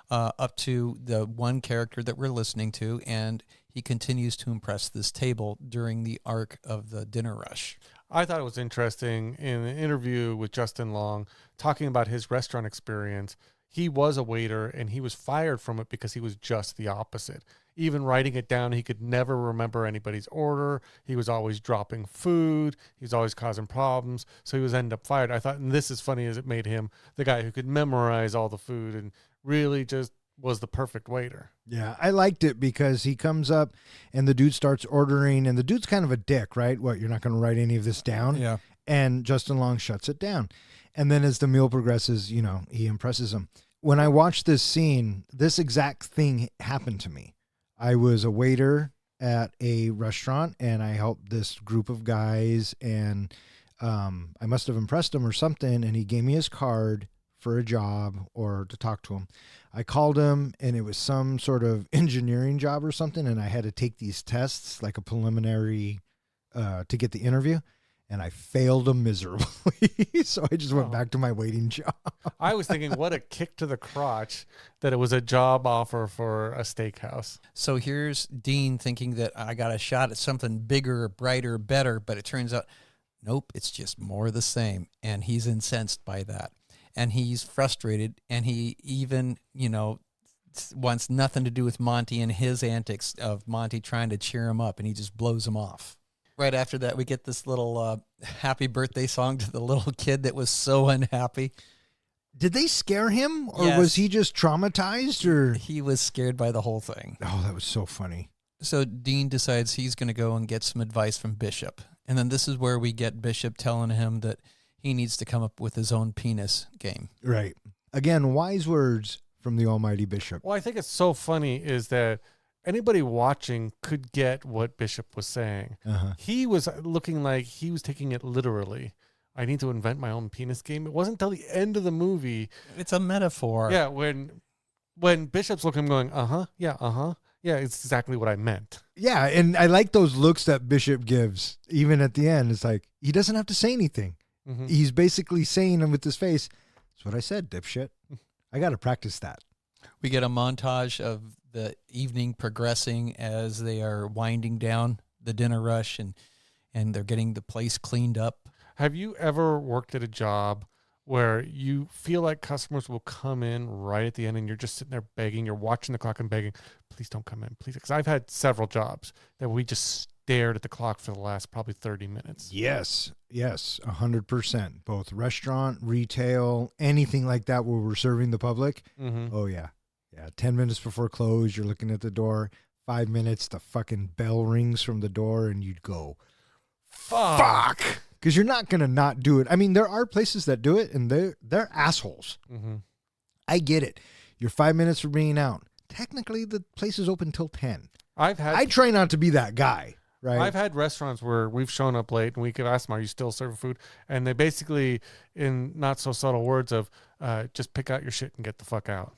up to the one character that we're listening to, and he continues to impress this table during the arc of the dinner rush. I thought it was interesting in an interview with Justin Long talking about his restaurant experience. He was a waiter and he was fired from it because he was just the opposite. Even writing it down, he could never remember anybody's order. He was always dropping food. He was always causing problems. So he was ended up fired. I thought, and this is funny as it made him the guy who could memorize all the food and really just was the perfect waiter. Yeah, I liked it because he comes up and the dude starts ordering, and the dude's kind of a dick, right? What, you're not going to write any of this down? Yeah. And Justin Long shuts it down. And then as the meal progresses, he impresses him. When I watched this scene, this exact thing happened to me. I was a waiter at a restaurant and I helped this group of guys, and I must have impressed him or something, and he gave me his card for a job or to talk to him. I called him and it was some sort of engineering job or something, and I had to take these tests like a preliminary to get the interview, and I failed them miserably. So I just went back to my waiting job. I was thinking, what a kick to the crotch that it was a job offer for a steakhouse. So here's Dean thinking that I got a shot at something bigger, brighter, better, but it turns out, nope, it's just more of the same. And he's incensed by that. And he's frustrated, and he even, wants nothing to do with Monty and his antics of Monty trying to cheer him up, and he just blows him off. Right after that, we get this little happy birthday song to the little kid that was so unhappy. Did they scare him, or Yes. was he just traumatized? Or He was scared by the whole thing. oh, that was so funny. So Dean decides he's going to go and get some advice from Bishop. And then this is where we get Bishop telling him that he needs to come up with his own penis game. Right. Again, wise words from the almighty Bishop. Well, I think it's so funny is that anybody watching could get what Bishop was saying. Uh-huh. He was looking like he was taking it literally. I need to invent my own penis game. It wasn't until the end of the movie. It's a metaphor. Yeah, when Bishop's looking, going, yeah, it's exactly what I meant. Yeah, and I like those looks that Bishop gives. Even at the end, it's like he doesn't have to say anything. Mhm. He's basically saying them with his face. That's what I said, dipshit. I got to practice that. We get a montage of the evening progressing as they are winding down the dinner rush and they're getting the place cleaned up. Have you ever worked at a job where you feel like customers will come in right at the end and you're just sitting there begging, you're watching the clock and begging, please don't come in, please? Because I've had several jobs that we just stared at the clock for the last probably 30 minutes. Yes, 100%. Both restaurant, retail, anything like that where we're serving the public. Mm-hmm. Oh, yeah. Yeah, 10 minutes before close, you're looking at the door. 5 minutes, the fucking bell rings from the door, and you'd go, fuck! Because you're not going to not do it. I mean, there are places that do it, and they're assholes. Mm-hmm. I get it. You're 5 minutes from being out. Technically, the place is open till 10. I try not to be that guy, right? I've had restaurants where we've shown up late and we could ask them, are you still serving food? And they basically, in not so subtle words of, just pick out your shit and get the fuck out.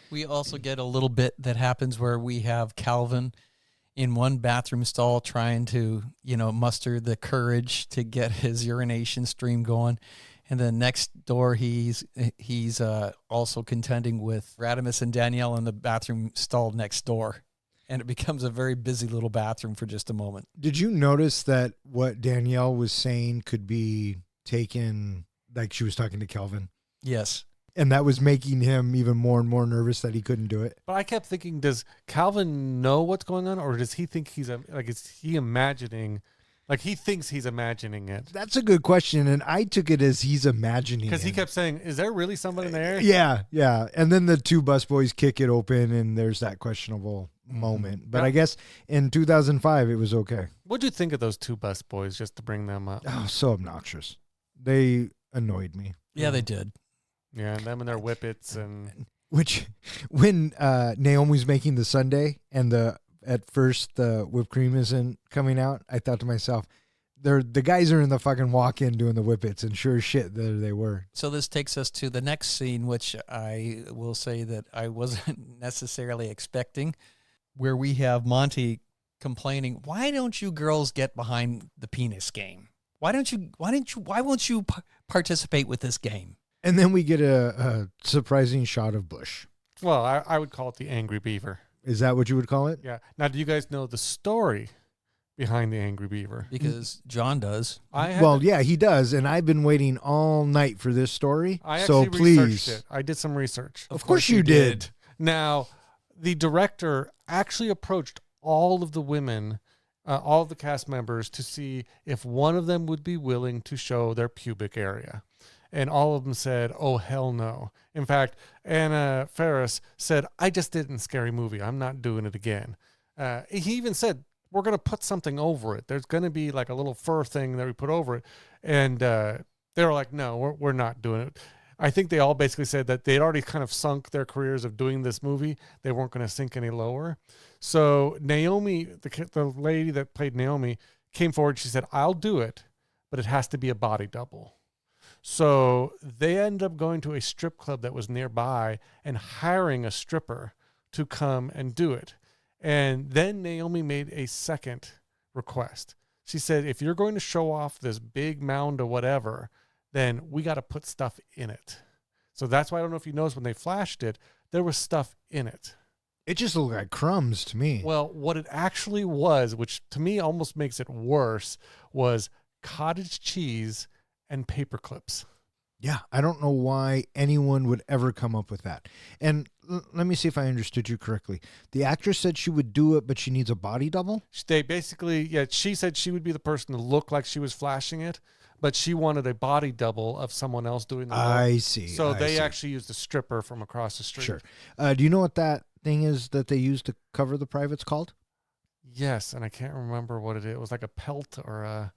We also get a little bit that happens where we have Calvin in one bathroom stall trying to, muster the courage to get his urination stream going. And then next door, he's also contending with Radimus and Danielle in the bathroom stall next door. And it becomes a very busy little bathroom for just a moment. Did you notice that what Danielle was saying could be taken, like she was talking to Kelvin? Yes. And that was making him even more and more nervous that he couldn't do it. But I kept thinking, does Calvin know what's going on? Or does he think is he imagining, like he thinks he's imagining it? That's a good question. And I took it as he's imagining Because he it. kept saying, is there really somebody there? Yeah. And then the two busboys kick it open and there's that questionable moment. But Yeah. I guess in 2005, it was okay. What'd you think of those two bus boys, just to bring them up? Oh, so obnoxious. They annoyed me. Yeah, they did. Yeah, and them and their whippets and Which, when Naomi's making the sundae and at first the whipped cream isn't coming out, I thought to myself, the guys are in the fucking walk-in doing the whippets, and sure as shit, there they were. So this takes us to the next scene, which I will say that I wasn't necessarily expecting, where we have Monty complaining, "Why don't you girls get behind the penis game? Why won't you participate with this game?" And then we get a surprising shot of Bush. well, I would call it the Angry Beaver. Is that what you would call it? Yeah. Now, do you guys know the story behind the Angry Beaver? Because John does. Well, yeah, he does, and I've been waiting all night for this story. I So actually please, researched it. I did some research. of course you did. Now, the director actually approached all of the women, all of the cast members, to see if one of them would be willing to show their pubic area. And all of them said, oh, hell no. In fact, Anna Faris said, I just did it in Scary Movie. I'm not doing it again. He even said, we're going to put something over it. There's going to be like a little fur thing that we put over it. And they were like, no, we're not doing it. I think they all basically said that they'd already kind of sunk their careers of doing this movie. They weren't going to sink any lower. So Naomi, the lady that played Naomi, came forward. She said, I'll do it, but it has to be a body double. So they ended up going to a strip club that was nearby and hiring a stripper to come and do it. And then Naomi made a second request. She said, if you're going to show off this big mound of whatever, then we got to put stuff in it. So that's why I don't know if you noticed when they flashed it, there was stuff in it. It just looked like crumbs to me. Well, what it actually was, which to me almost makes it worse, was cottage cheese and paper clips. Yeah, I don't know why anyone would ever come up with that. And let me see if I understood you correctly. The actress said she would do it, but she needs a body double? They basically, yeah, she said she would be the person to look like she was flashing it, but she wanted a body double of someone else doing the work. I see. So I they see. actually used a stripper from across the street. Sure. Do you know what that thing is that they use to cover the privates called? Yes, and I can't remember what it is. It was like a pelt or a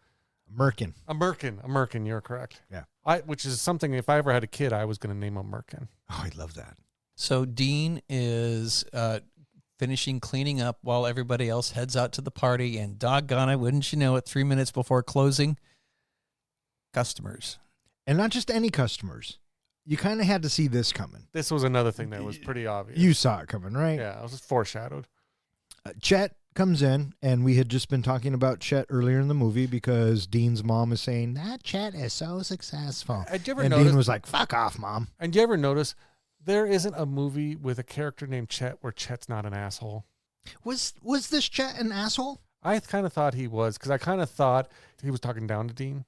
Merkin. merkin. You're correct. Yeah. Which is something, if I ever had a kid, I was going to name him Merkin. Oh, I love that. So Dean is finishing cleaning up while everybody else heads out to the party, and doggone it, wouldn't you know it, 3 minutes before closing, customers. And not just any customers. You kind of had to see this coming. This was another thing that was pretty obvious. You saw it coming, right? Yeah, it was just foreshadowed. Chet comes in, and we had just been talking about Chet earlier in the movie because Dean's mom is saying, that Chet is so successful. Did you ever And notice? Dean was like, fuck off, Mom. And do you ever notice there isn't a movie with a character named Chet where Chet's not an asshole? Was this Chet an asshole? I kind of thought he was, because I kind of thought he was talking down to Dean.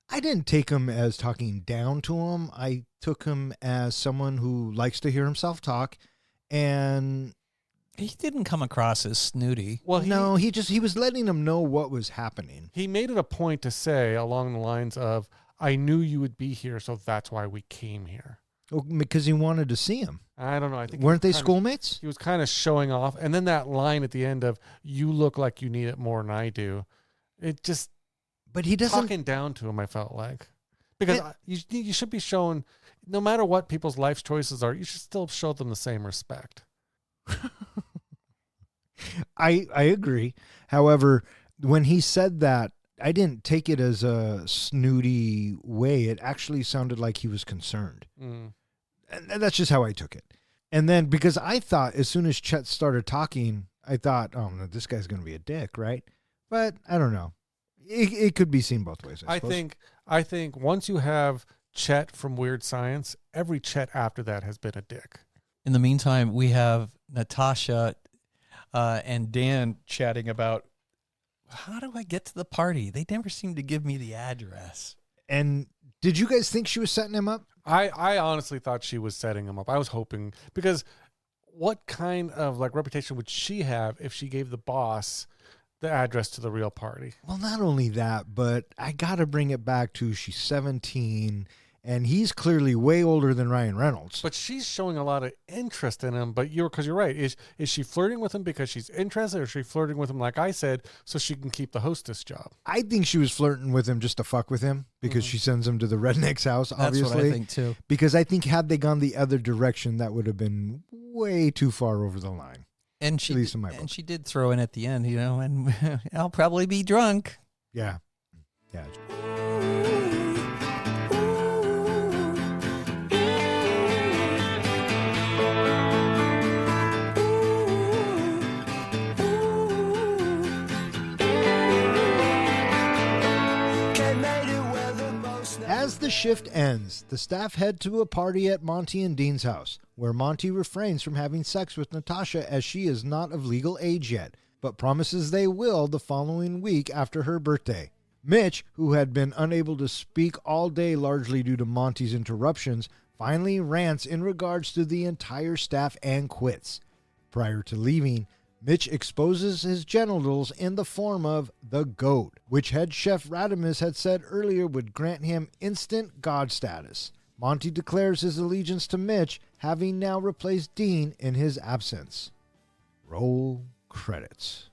I didn't take him as talking down to him. I took him as someone who likes to hear himself talk, and He didn't come across as snooty. Well, he was letting him know what was happening. he made it a point to say along the lines of, I knew you would be here, so that's why we came here. Oh, because he wanted to see him. I don't know. I think Weren't they he was kinda- schoolmates? He was kind of showing off. And then that line at the end of, you look like you need it more than I do. It just, But he doesn't. talking down to him, I felt like. Because It- you should be shown, no matter what people's life choices are, you should still show them the same respect. I agree. However, when he said that, I didn't take it as a snooty way. It actually sounded like he was concerned. Mm. And that's just how I took it. And then because I thought as soon as Chet started talking, I thought, oh, no, this guy's going to be a dick, right? But I don't know. It could be seen both ways, I suppose. I think once you have Chet from Weird Science, every Chet after that has been a dick. In the meantime, we have Natasha and Dan chatting about, how do I get to the party? They never seem to give me the address. And did you guys think she was setting him up? I honestly thought she was setting him up. I was hoping, because what kind of like reputation would she have if she gave the boss the address to the real party? Well, not only that, but I got to bring it back to she's 17, and he's clearly way older than Ryan Reynolds. But she's showing a lot of interest in him. But because you're right. Is she flirting with him because she's interested, or is she flirting with him, like I said, so she can keep the hostess job? I think she was flirting with him just to fuck with him because she sends him to the redneck's house, obviously. That's what I think too. Because I think had they gone the other direction, that would have been way too far over the line. And she, At least in my book. and she did throw in at the end, and I'll probably be drunk. Yeah. Yeah. As the shift ends, the staff head to a party at Monty and Dean's house, where Monty refrains from having sex with Natasha as she is not of legal age yet, but promises they will the following week after her birthday. Mitch, who had been unable to speak all day largely due to Monty's interruptions, finally rants in regards to the entire staff and quits. Prior to leaving, Mitch exposes his genitals in the form of the goat, which head chef Radimus had said earlier would grant him instant god status. Monty declares his allegiance to Mitch, having now replaced Dean in his absence. Roll credits.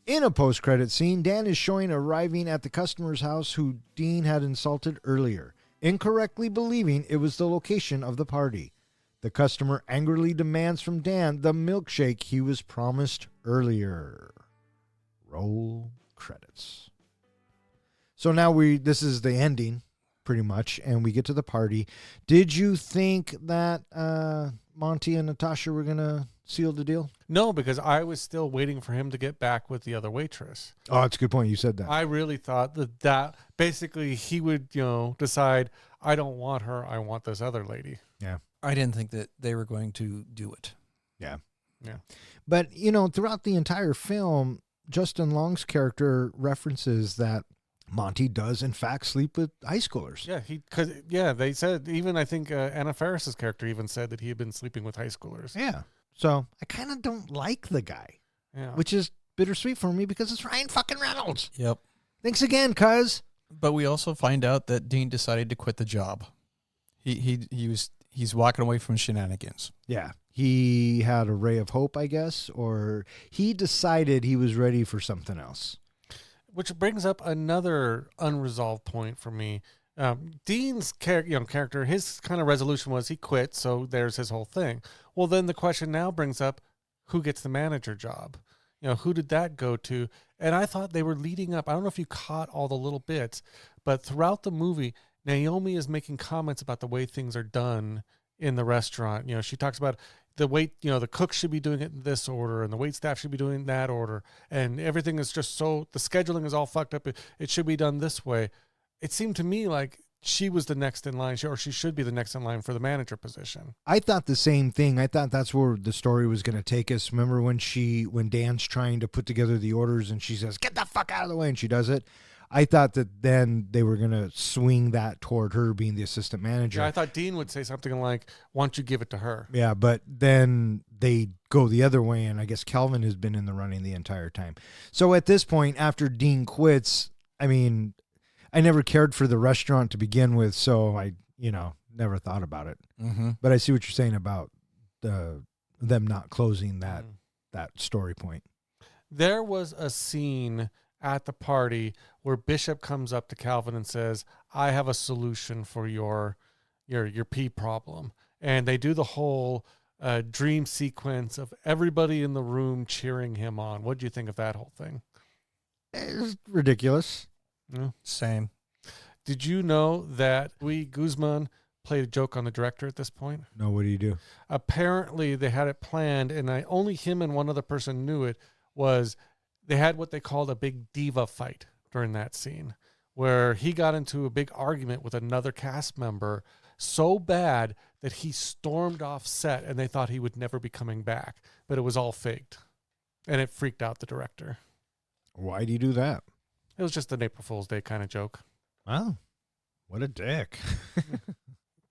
In a post-credit scene, Dan is showing arriving at the customer's house who Dean had insulted earlier, incorrectly believing it was the location of the party. The customer angrily demands from Dan the milkshake he was promised earlier. Roll credits. So now this is the ending, pretty much, and we get to the party. Did you think that Monty and Natasha were going to seal the deal? No, because I was still waiting for him to get back with the other waitress. Oh, that's a good point. You said that. I really thought that basically he would, decide, I don't want her, I want this other lady. Yeah. I didn't think that they were going to do it. Yeah. Yeah. But, throughout the entire film, Justin Long's character references that Monty does in fact sleep with high schoolers. Yeah, they said, even I think Anna Faris's character even said that he had been sleeping with high schoolers. Yeah. So I kind of don't like the guy, Yeah. which is bittersweet for me because it's Ryan fucking Reynolds. Yep. Thanks again, cuz. But we also find out that Dean decided to quit the job. He's walking away from shenanigans. Yeah. He had a ray of hope, I guess, or he decided he was ready for something else. Which brings up another unresolved point for me. Dean's character, his kind of resolution was he quit, so there's his whole thing. Well, then the question now brings up, who gets the manager job? Who did that go to? And I thought they were leading up. I don't know if you caught all the little bits, but throughout the movie, Naomi is making comments about the way things are done in the restaurant. She talks about the wait, the cook should be doing it in this order and the wait staff should be doing it in that order. And everything is just the scheduling is all fucked up. It should be done this way. It seemed to me like she was the next in line, or she should be the next in line for the manager position. I thought the same thing. I thought that's where the story was going to take us. Remember when Dan's trying to put together the orders and she says, "Get the fuck out of the way," and she does it. I thought that then they were going to swing that toward her being the assistant manager. Yeah, I thought Dean would say something like, "Why don't you give it to her?" Yeah, but then they go the other way, and I guess Calvin has been in the running the entire time. So at this point, after Dean quits, I mean, I never cared for the restaurant to begin with, so I, never thought about it. Mm-hmm. But I see what you're saying about them not closing that story point. There was a scene at the party where Bishop comes up to Calvin and says, "I have a solution for your pee problem." And they do the whole dream sequence of everybody in the room cheering him on. What do you think of that whole thing? It's ridiculous. Yeah. Same. Did you know that Guzman played a joke on the director at this point? No, what do you do? Apparently they had it planned, and only him and one other person knew it, was they had what they called a big diva fight during that scene, where he got into a big argument with another cast member so bad that he stormed off set and they thought he would never be coming back, but it was all faked. And it freaked out the director. Why do you do that? It was just an April Fool's Day kind of joke. Wow, what a dick.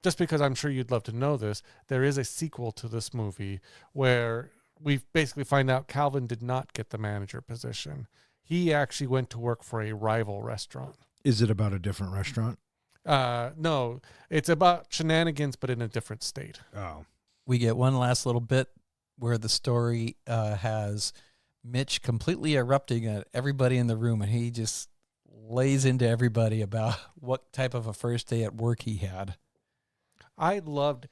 Just because I'm sure you'd love to know this, there is a sequel to this movie where we basically find out Calvin did not get the manager position. He actually went to work for a rival restaurant. Is it about a different restaurant? No, it's about shenanigans, but in a different state. Oh. We get one last little bit where the story has Mitch completely erupting at everybody in the room, and he just lays into everybody about what type of a first day at work he had. I loved,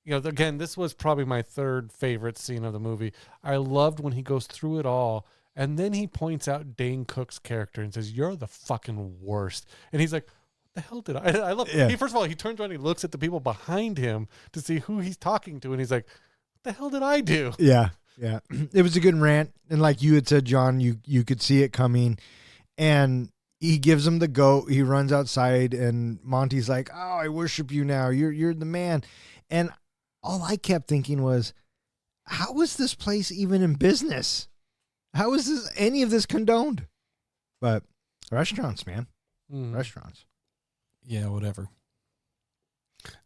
again, this was probably my third favorite scene of the movie. I loved when he goes through it all, and then he points out Dane Cook's character and says, "You're the fucking worst." And he's like, "What the hell did I love?" Yeah. First of all, he turns around and he looks at the people behind him to see who he's talking to, and he's like, "What the hell did I do?" Yeah. It was a good rant. And like you had said, John, you could see it coming. And he gives him the goat. He runs outside, and Monty's like, "Oh, I worship you now. You're the man." And all I kept thinking was, how is this place even in business? How is any of this condoned? But restaurants, man. Restaurants. Yeah, whatever.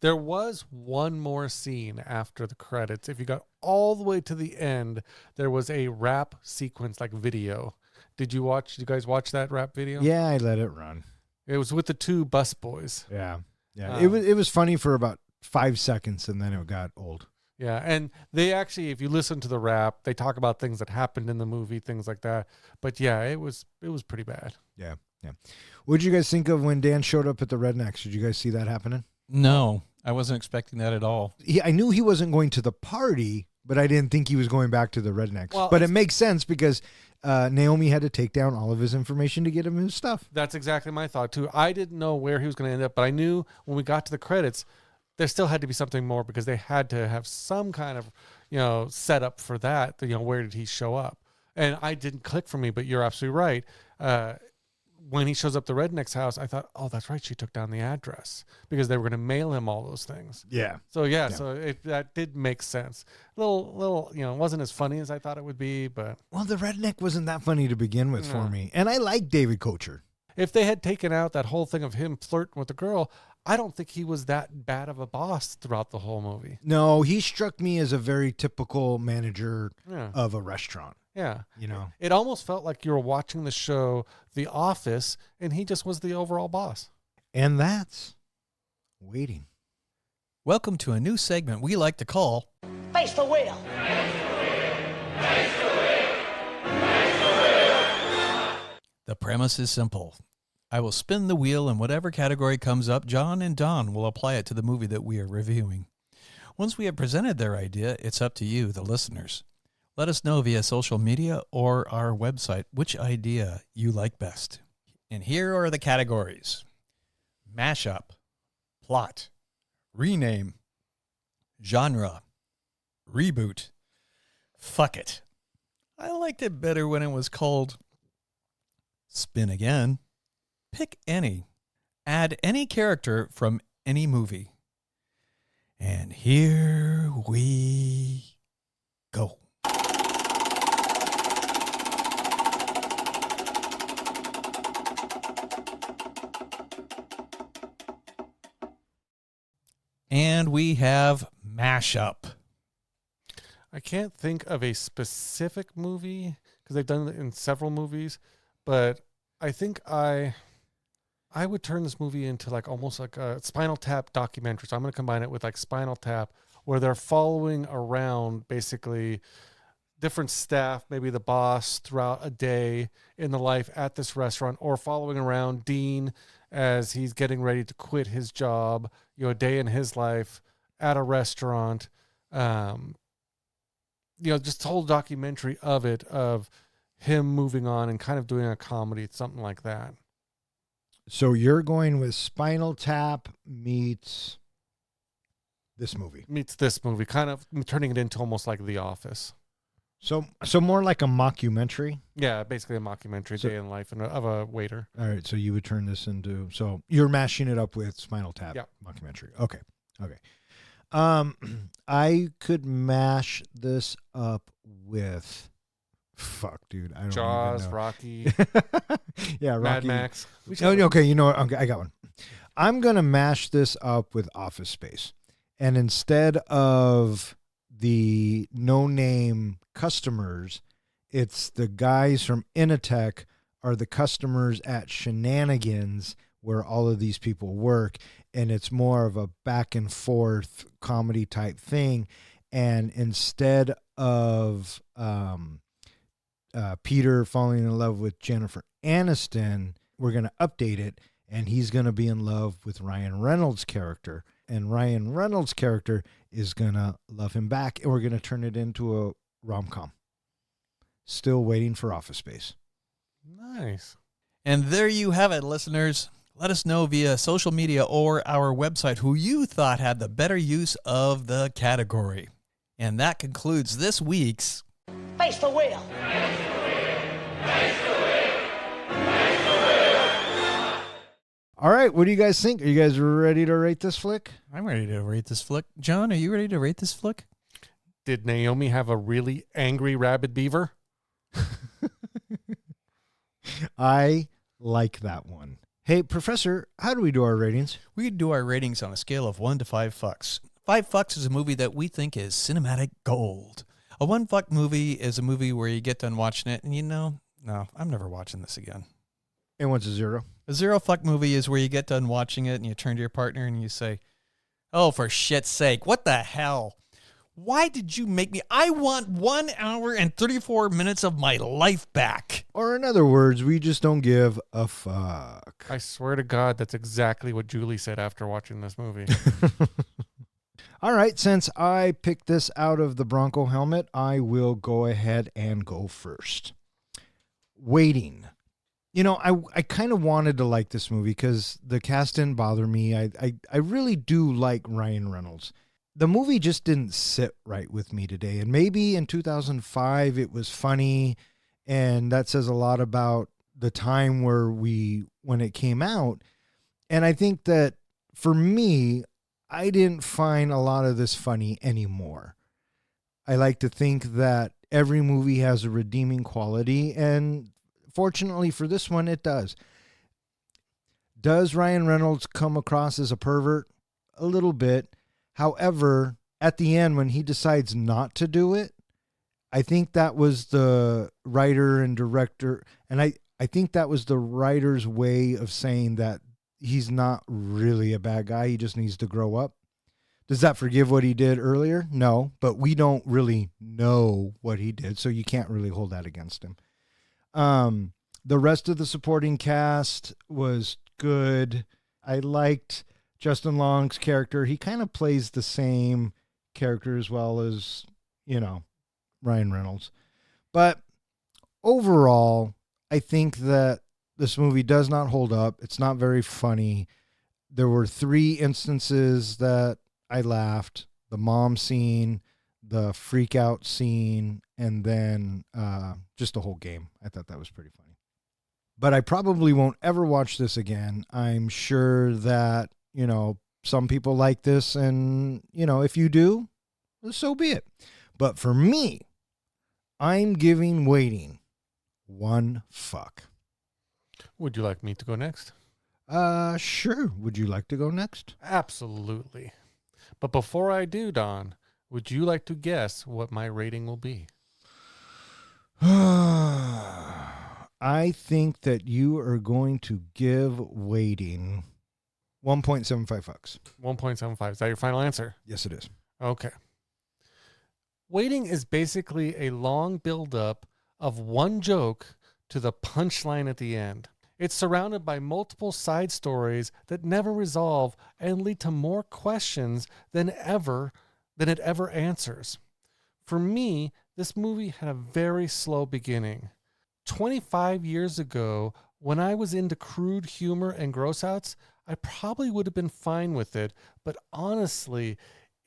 There was one more scene after the credits. If you got all the way to the end, there was a rap sequence, like video. Did you guys watch that rap video? Yeah, I let it run. It was with the two bus boys. Yeah. It was funny for about 5 seconds, and then it got old. Yeah, and they actually, if you listen to the rap, they talk about things that happened in the movie, things like that. But yeah, it was pretty bad. Yeah. What did you guys think of when Dan showed up at the Rednecks? Did you guys see that happening? No, I wasn't expecting that at all. I knew he wasn't going to the party, but I didn't think he was going back to the Rednecks. Well, but it makes sense because Naomi had to take down all of his information to get him his stuff. That's exactly my thought too. I didn't know where he was going to end up, but I knew when we got to the credits, there still had to be something more because they had to have some kind of, setup for that. Where did he show up? And I didn't click for me, but you're absolutely right. When he shows up at the Redneck's house, I thought, oh, that's right. She took down the address because they were going to mail him all those things. Yeah. So that did make sense. Little, it wasn't as funny as I thought it would be, but Well, the Redneck wasn't that funny to begin with for me. And I like David Kocher. If they had taken out that whole thing of him flirting with the girl, I don't think he was that bad of a boss throughout the whole movie. No, he struck me as a very typical manager Yeah. of a restaurant. Yeah. You know, It almost felt like you were watching the show The Office, and he just was the overall boss. and that's waiting. Welcome to a new segment we like to call Face the wheel. The Premise is Simple. I will spin the wheel, and whatever category comes up, John and Don will apply it to the movie that we are reviewing. Once we have presented their idea, it's up to you, the listeners. Let us know via social media or our website which idea you like best. And here are the categories: mashup, plot, rename, genre, reboot, fuck it. I liked it better when it was called spin again, pick any, add any character from any movie. And here we go. And we have mashup. I can't think of a specific movie because they've done it in several movies, but I think I would turn this movie into like almost like a Spinal Tap documentary. So I'm going to combine it with like Spinal Tap, where they're following around basically different staff, maybe the boss throughout a day in the life at this restaurant, or following around Dean as he's getting ready to quit his job, a day in his life at a restaurant. Just the whole documentary of it, of him moving on and kind of doing a comedy, something like that. So you're going with Spinal Tap meets this movie. Kind of turning it into almost like The Office. So more like a mockumentary. Yeah, basically a mockumentary, day in life of a waiter. All right, so you would turn this into, so you're mashing it up with Spinal Tap mockumentary. Okay. I could mash this up with, fuck, dude, I don't Jaws, even know. Rocky, yeah, Rocky. Mad Max. Okay, you know what? Okay, I got one. I'm gonna mash this up with Office Space, and instead of the no-name customers, it's the guys from Initech are the customers at Shenanigans, where all of these people work, and it's more of a back and forth comedy type thing. And instead of Peter falling in love with Jennifer Aniston, we're going to update it, and he's going to be in love with Ryan Reynolds' character, and Ryan Reynolds' character is going to love him back, and we're going to turn it into a rom-com. Still waiting for Office Space. Nice. And there you have it, listeners. Let us know via social media or our website who you thought had the better use of the category. And that concludes this week's Face the wheel. All right, what do you guys think? Are you guys ready to rate this flick? I'm ready to rate this flick. John, are you ready to rate this flick? Did Naomi have a really angry rabid beaver? I like that one. Hey, Professor, how do we do our ratings? We do our ratings on a scale of 1 to 5 fucks. 5 fucks is a movie that we think is cinematic gold. A 1 fuck movie is a movie where you get done watching it and no, I'm never watching this again. And what's a 0? A 0 fuck movie is where you get done watching it and you turn to your partner and you say, oh, for shit's sake, what the hell? Why did you make me? I want 1 hour and 34 minutes of my life back. Or in other words, we just don't give a fuck. I swear to God, that's exactly what Julie said after watching this movie. All right, since I picked this out of the Bronco helmet, I will go ahead and go first. Waiting. I kind of wanted to like this movie because the cast didn't bother me. I really do like Ryan Reynolds. The movie just didn't sit right with me today. And maybe in 2005 it was funny, and that says a lot about the time when it came out. And I think that for me, I didn't find a lot of this funny anymore. I like to think that every movie has a redeeming quality, and fortunately for this one, it does. Does Ryan Reynolds come across as a pervert? A little bit. However, at the end, when he decides not to do it, I think that was the writer and director, and I think that was the writer's way of saying that he's not really a bad guy. He just needs to grow up. Does that forgive what he did earlier? No, but we don't really know what he did, so you can't really hold that against him. The rest of the supporting cast was good. I liked Justin Long's character. He kind of plays the same character as well as, Ryan Reynolds. But overall, I think that this movie does not hold up. It's not very funny. There were 3 instances that I laughed. The mom scene, the freak out scene, and then just the whole game. I thought that was pretty funny. But I probably won't ever watch this again. I'm sure that, some people like this, and, if you do, so be it. But for me, I'm giving Waiting 1 fuck. Would you like me to go next? Sure. Would you like to go next? Absolutely. But before I do, Don, would you like to guess what my rating will be? I think that you are going to give Waiting 1.75 fucks. 1.75. Is that your final answer? Yes, it is. Okay. Waiting is basically a long build-up of one joke to the punchline at the end. It's surrounded by multiple side stories that never resolve and lead to more questions than it ever answers. For me, this movie had a very slow beginning. 25 years ago, when I was into crude humor and gross-outs, I probably would have been fine with it, but honestly,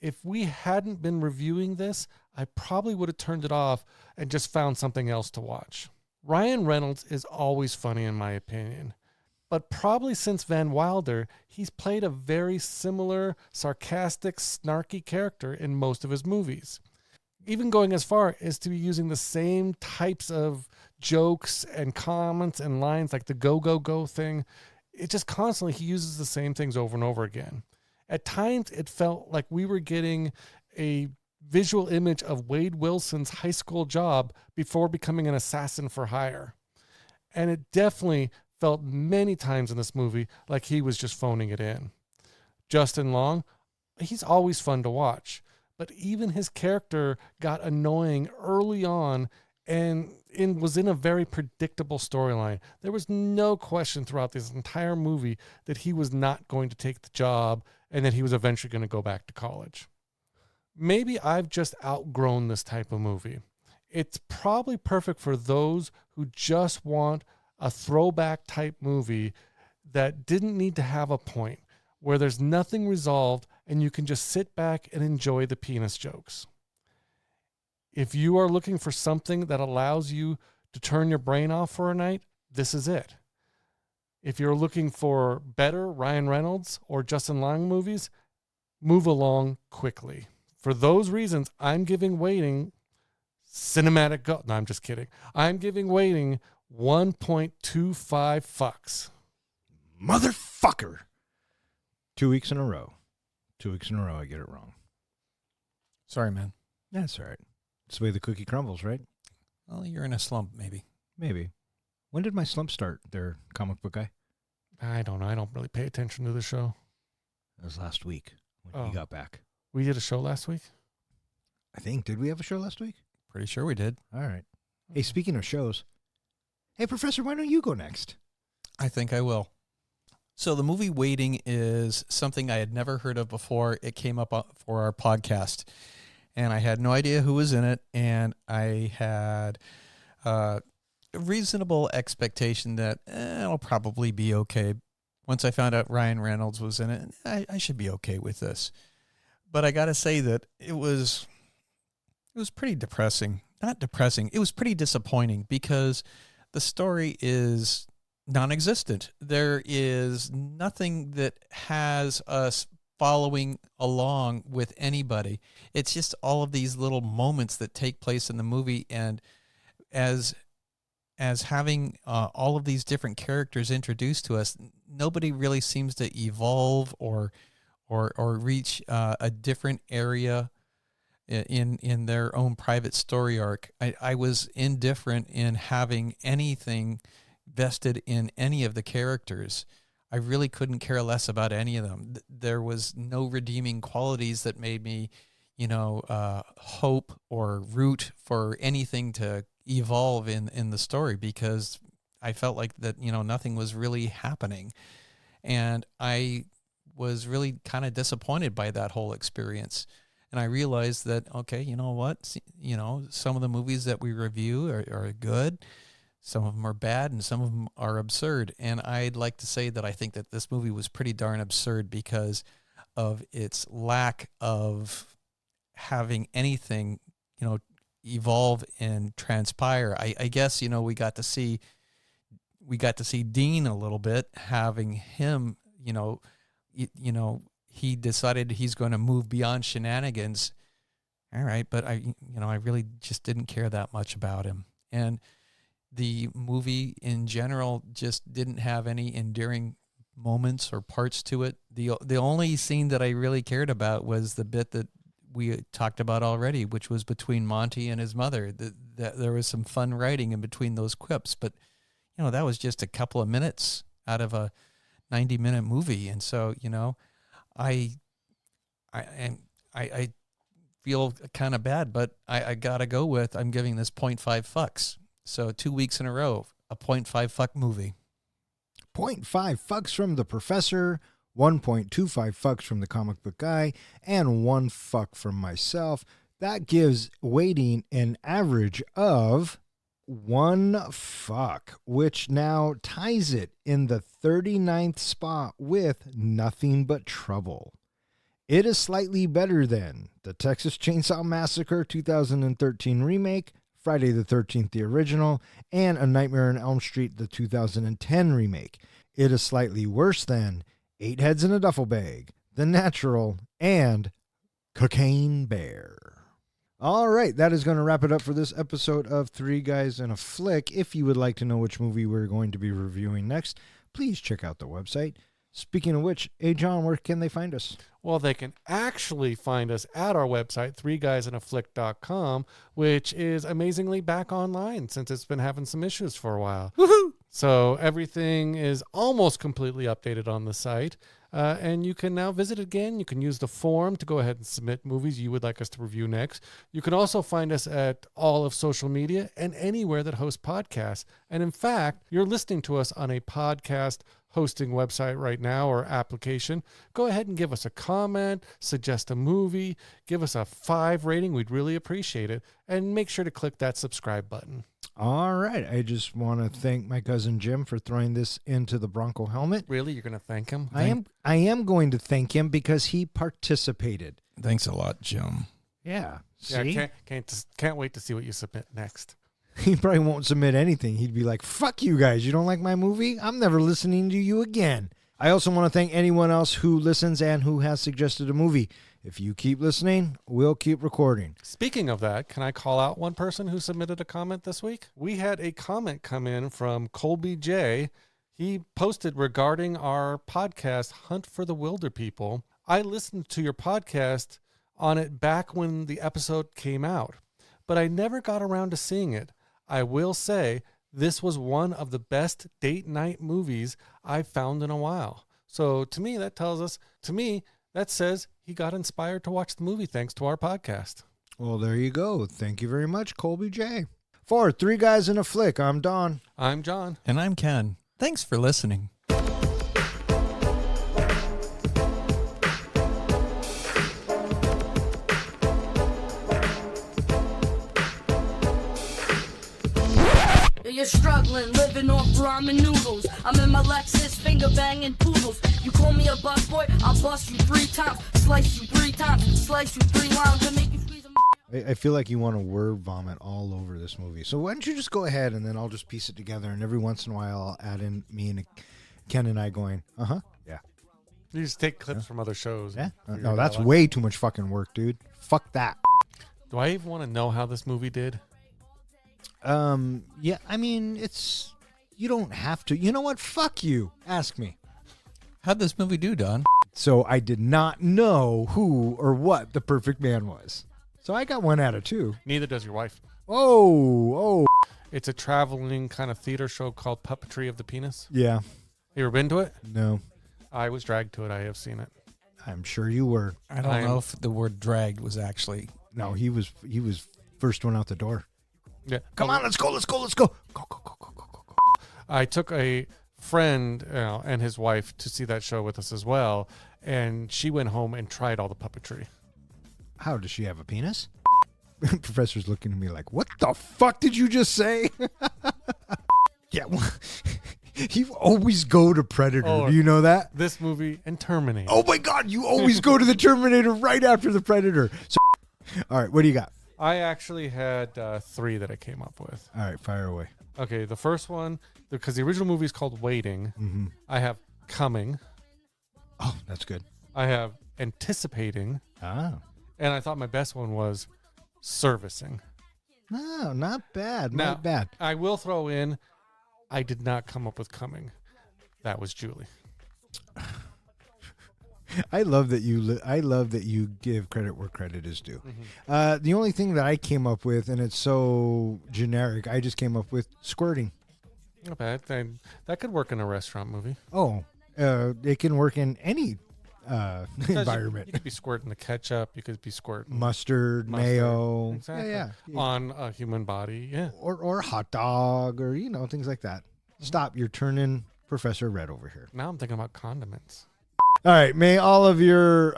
if we hadn't been reviewing this, I probably would have turned it off and just found something else to watch. Ryan Reynolds is always funny in my opinion, but probably since Van Wilder, he's played a very similar, sarcastic, snarky character in most of his movies. Even going as far as to be using the same types of jokes and comments and lines like the go, go, go thing. It just constantly, he uses the same things over and over again. At times, it felt like we were getting a visual image of Wade Wilson's high school job before becoming an assassin for hire. And it definitely felt many times in this movie like he was just phoning it in. Justin Long, he's always fun to watch, but even his character got annoying early on and was in a very predictable storyline. There was no question throughout this entire movie that he was not going to take the job and that he was eventually going to go back to college. Maybe I've just outgrown this type of movie. It's probably perfect for those who just want a throwback type movie that didn't need to have a point, where there's nothing resolved and you can just sit back and enjoy the penis jokes. If you are looking for something that allows you to turn your brain off for a night, this is it. If you're looking for better Ryan Reynolds or Justin Long movies, move along quickly. For those reasons, I'm giving Waiting cinematic go. No, I'm just kidding. I'm giving Waiting 1.25 fucks. Motherfucker. 2 weeks in a row. 2 weeks in a row, I get it wrong. Sorry, man. That's all right. It's the way the cookie crumbles, right? Well, you're in a slump, maybe. Maybe. When did my slump start there, comic book guy? I don't know. I don't really pay attention to the show. It was last week when he got back. We did a show last week? I think. Did we have a show last week? Pretty sure we did. All right. Hey, speaking of shows. Hey, Professor, why don't you go next? I think I will. So the movie Waiting is something I had never heard of before. It came up for our podcast, and I had no idea who was in it, and I had a reasonable expectation that it'll probably be okay. Once I found out Ryan Reynolds was in it, I should be okay with this. But I got to say that it was pretty depressing. Not depressing. It was pretty disappointing because the story is non-existent. There is nothing that has us following along with anybody. It's just all of these little moments that take place in the movie, and as as having all of these different characters introduced to us, nobody really seems to evolve or reach a different area in their own private story arc. I was indifferent in having anything vested in any of the characters. I really couldn't care less about any of them. There was no redeeming qualities that made me, hope or root for anything to evolve in the story, because I felt like that, nothing was really happening. And I was really kind of disappointed by that whole experience. And I realized that, okay, you know what? Some of the movies that we review are good. Some of them are bad, and some of them are absurd. And I'd like to say that I think that this movie was pretty darn absurd because of its lack of having anything, evolve and transpire. I guess, we got to see Dean a little bit, having him, he decided he's going to move beyond shenanigans. All right, but I really just didn't care that much about him. And the movie in general just didn't have any endearing moments or parts to it. The only scene that I really cared about was the bit that we talked about already, which was between Monty and his mother. There was some fun writing in between those quips, but that was just a couple of minutes out of a 90-minute movie. And so, I feel kind of bad, but I gotta go with, I'm giving this 0.5 fucks. So 2 weeks in a row, a 0.5 fuck movie. 0.5 fucks from the professor, 1.25 fucks from the comic book guy, and 1 fuck from myself. That gives Waiting an average of 1 fuck, which now ties it in the 39th spot with Nothing But Trouble. It is slightly better than the Texas Chainsaw Massacre 2013 remake, Friday the 13th, the original, and A Nightmare on Elm Street, the 2010 remake. It is slightly worse than 8 Heads in a Duffel Bag, The Natural, and Cocaine Bear. All right, that is going to wrap it up for this episode of Three Guys and a Flick. If you would like to know which movie we're going to be reviewing next, please check out the website. Speaking of which, hey John, where can they find us? Well, they can actually find us at our website, threeguysandaflick.com, which is amazingly back online since it's been having some issues for a while. Woohoo! So everything is almost completely updated on the site. And you can now visit again. You can use the form to go ahead and submit movies you would like us to review next. You can also find us at all of social media and anywhere that hosts podcasts. And in fact, you're listening to us on a podcast hosting website right now or application. Go ahead and give us a comment, suggest a movie, give us a 5 rating. We'd really appreciate it. And make sure to click that subscribe button. All right. I just want to thank my cousin Jim for throwing this into the Bronco helmet. Really? You're going to thank him? I am going to thank him because he participated. Thanks a lot, Jim. Yeah. Yeah, See? can't wait to see what you submit next. He probably won't submit anything. He'd be like, fuck you guys. You don't like my movie? I'm never listening to you again. I also want to thank anyone else who listens and who has suggested a movie. If you keep listening, we'll keep recording. Speaking of that, can I call out one person who submitted a comment this week? We had a comment come in from Colby J. He posted regarding our podcast, Hunt for the Wilder People. I listened to your podcast on it back when the episode came out, but I never got around to seeing it. I will say this was one of the best date night movies I've found in a while. So to me, that says he got inspired to watch the movie thanks to our podcast. Well, there you go. Thank you very much, Colby J. For Three Guys in a Flick, I'm Don. I'm John. And I'm Ken. Thanks for listening. You're struggling, living off ramen noodles. I'm in my Lexus, finger banging poodles. You call me a busboy, I'll bust you 3 times, slice you 3 times, slice you 3 lines, and make you squeeze them. I feel like you want to word vomit all over this movie. So why don't you just go ahead and then I'll just piece it together, and every once in a while I'll add in me and Ken and I going, yeah. You just take clips from other shows. Yeah? No, that's way too much fucking work, dude. Fuck that. Do I even want to know how this movie did? Yeah, I mean, you don't have to. You know what? Fuck you. Ask me. How'd this movie do, Don? So I did not know who or what the perfect man was. So I got 1 out of 2. Neither does your wife. Oh. It's a traveling kind of theater show called Puppetry of the Penis. Yeah. You ever been to it? No. I was dragged to it. I have seen it. I'm sure you were. I don't know if the word dragged was actually. No, he was first one out the door. Yeah. Come on, let's go. Go. Go. I took a friend and his wife to see that show with us as well, and she went home and tried all the puppetry. How does she have a penis? Professor's looking at me like, what the fuck did you just say? Yeah, well, you always go to Predator. Oh, do you know that? This movie and Terminator. Oh my God, you always go to the Terminator right after the Predator. So, all right, what do you got? I actually had 3 that I came up with. All right, fire away. Okay, the first one, because the original movie is called Waiting, Mm-hmm. I have Coming. Oh, that's good. I have Anticipating. Ah, And I thought my best one was Servicing. no, not bad. Now, Not bad. I will throw in, I did not come up with Coming. That was Julie. I love that you give credit where credit is due. The only thing that I came up with, and it's so generic, I just came up with squirting. Not bad. That could work in a restaurant movie. Oh, it can work in any Because environment. You could be squirting the ketchup. You could be squirting Mustard, mayo, Exactly. yeah. On a human body. Yeah. or a hot dog, or things like that. Stop! You're turning Professor Red over here. Now I'm thinking about condiments. All right, may all of your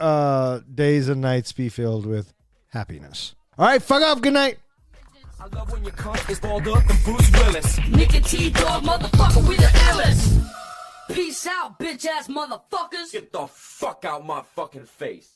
days and nights be filled with happiness. All right, fuck off. Good night. I love when your cunt is balled up and Bruce Willis. Nick and T-Dog, motherfucker, we the illest. Peace out, bitch ass motherfuckers. Get the fuck out my fucking face.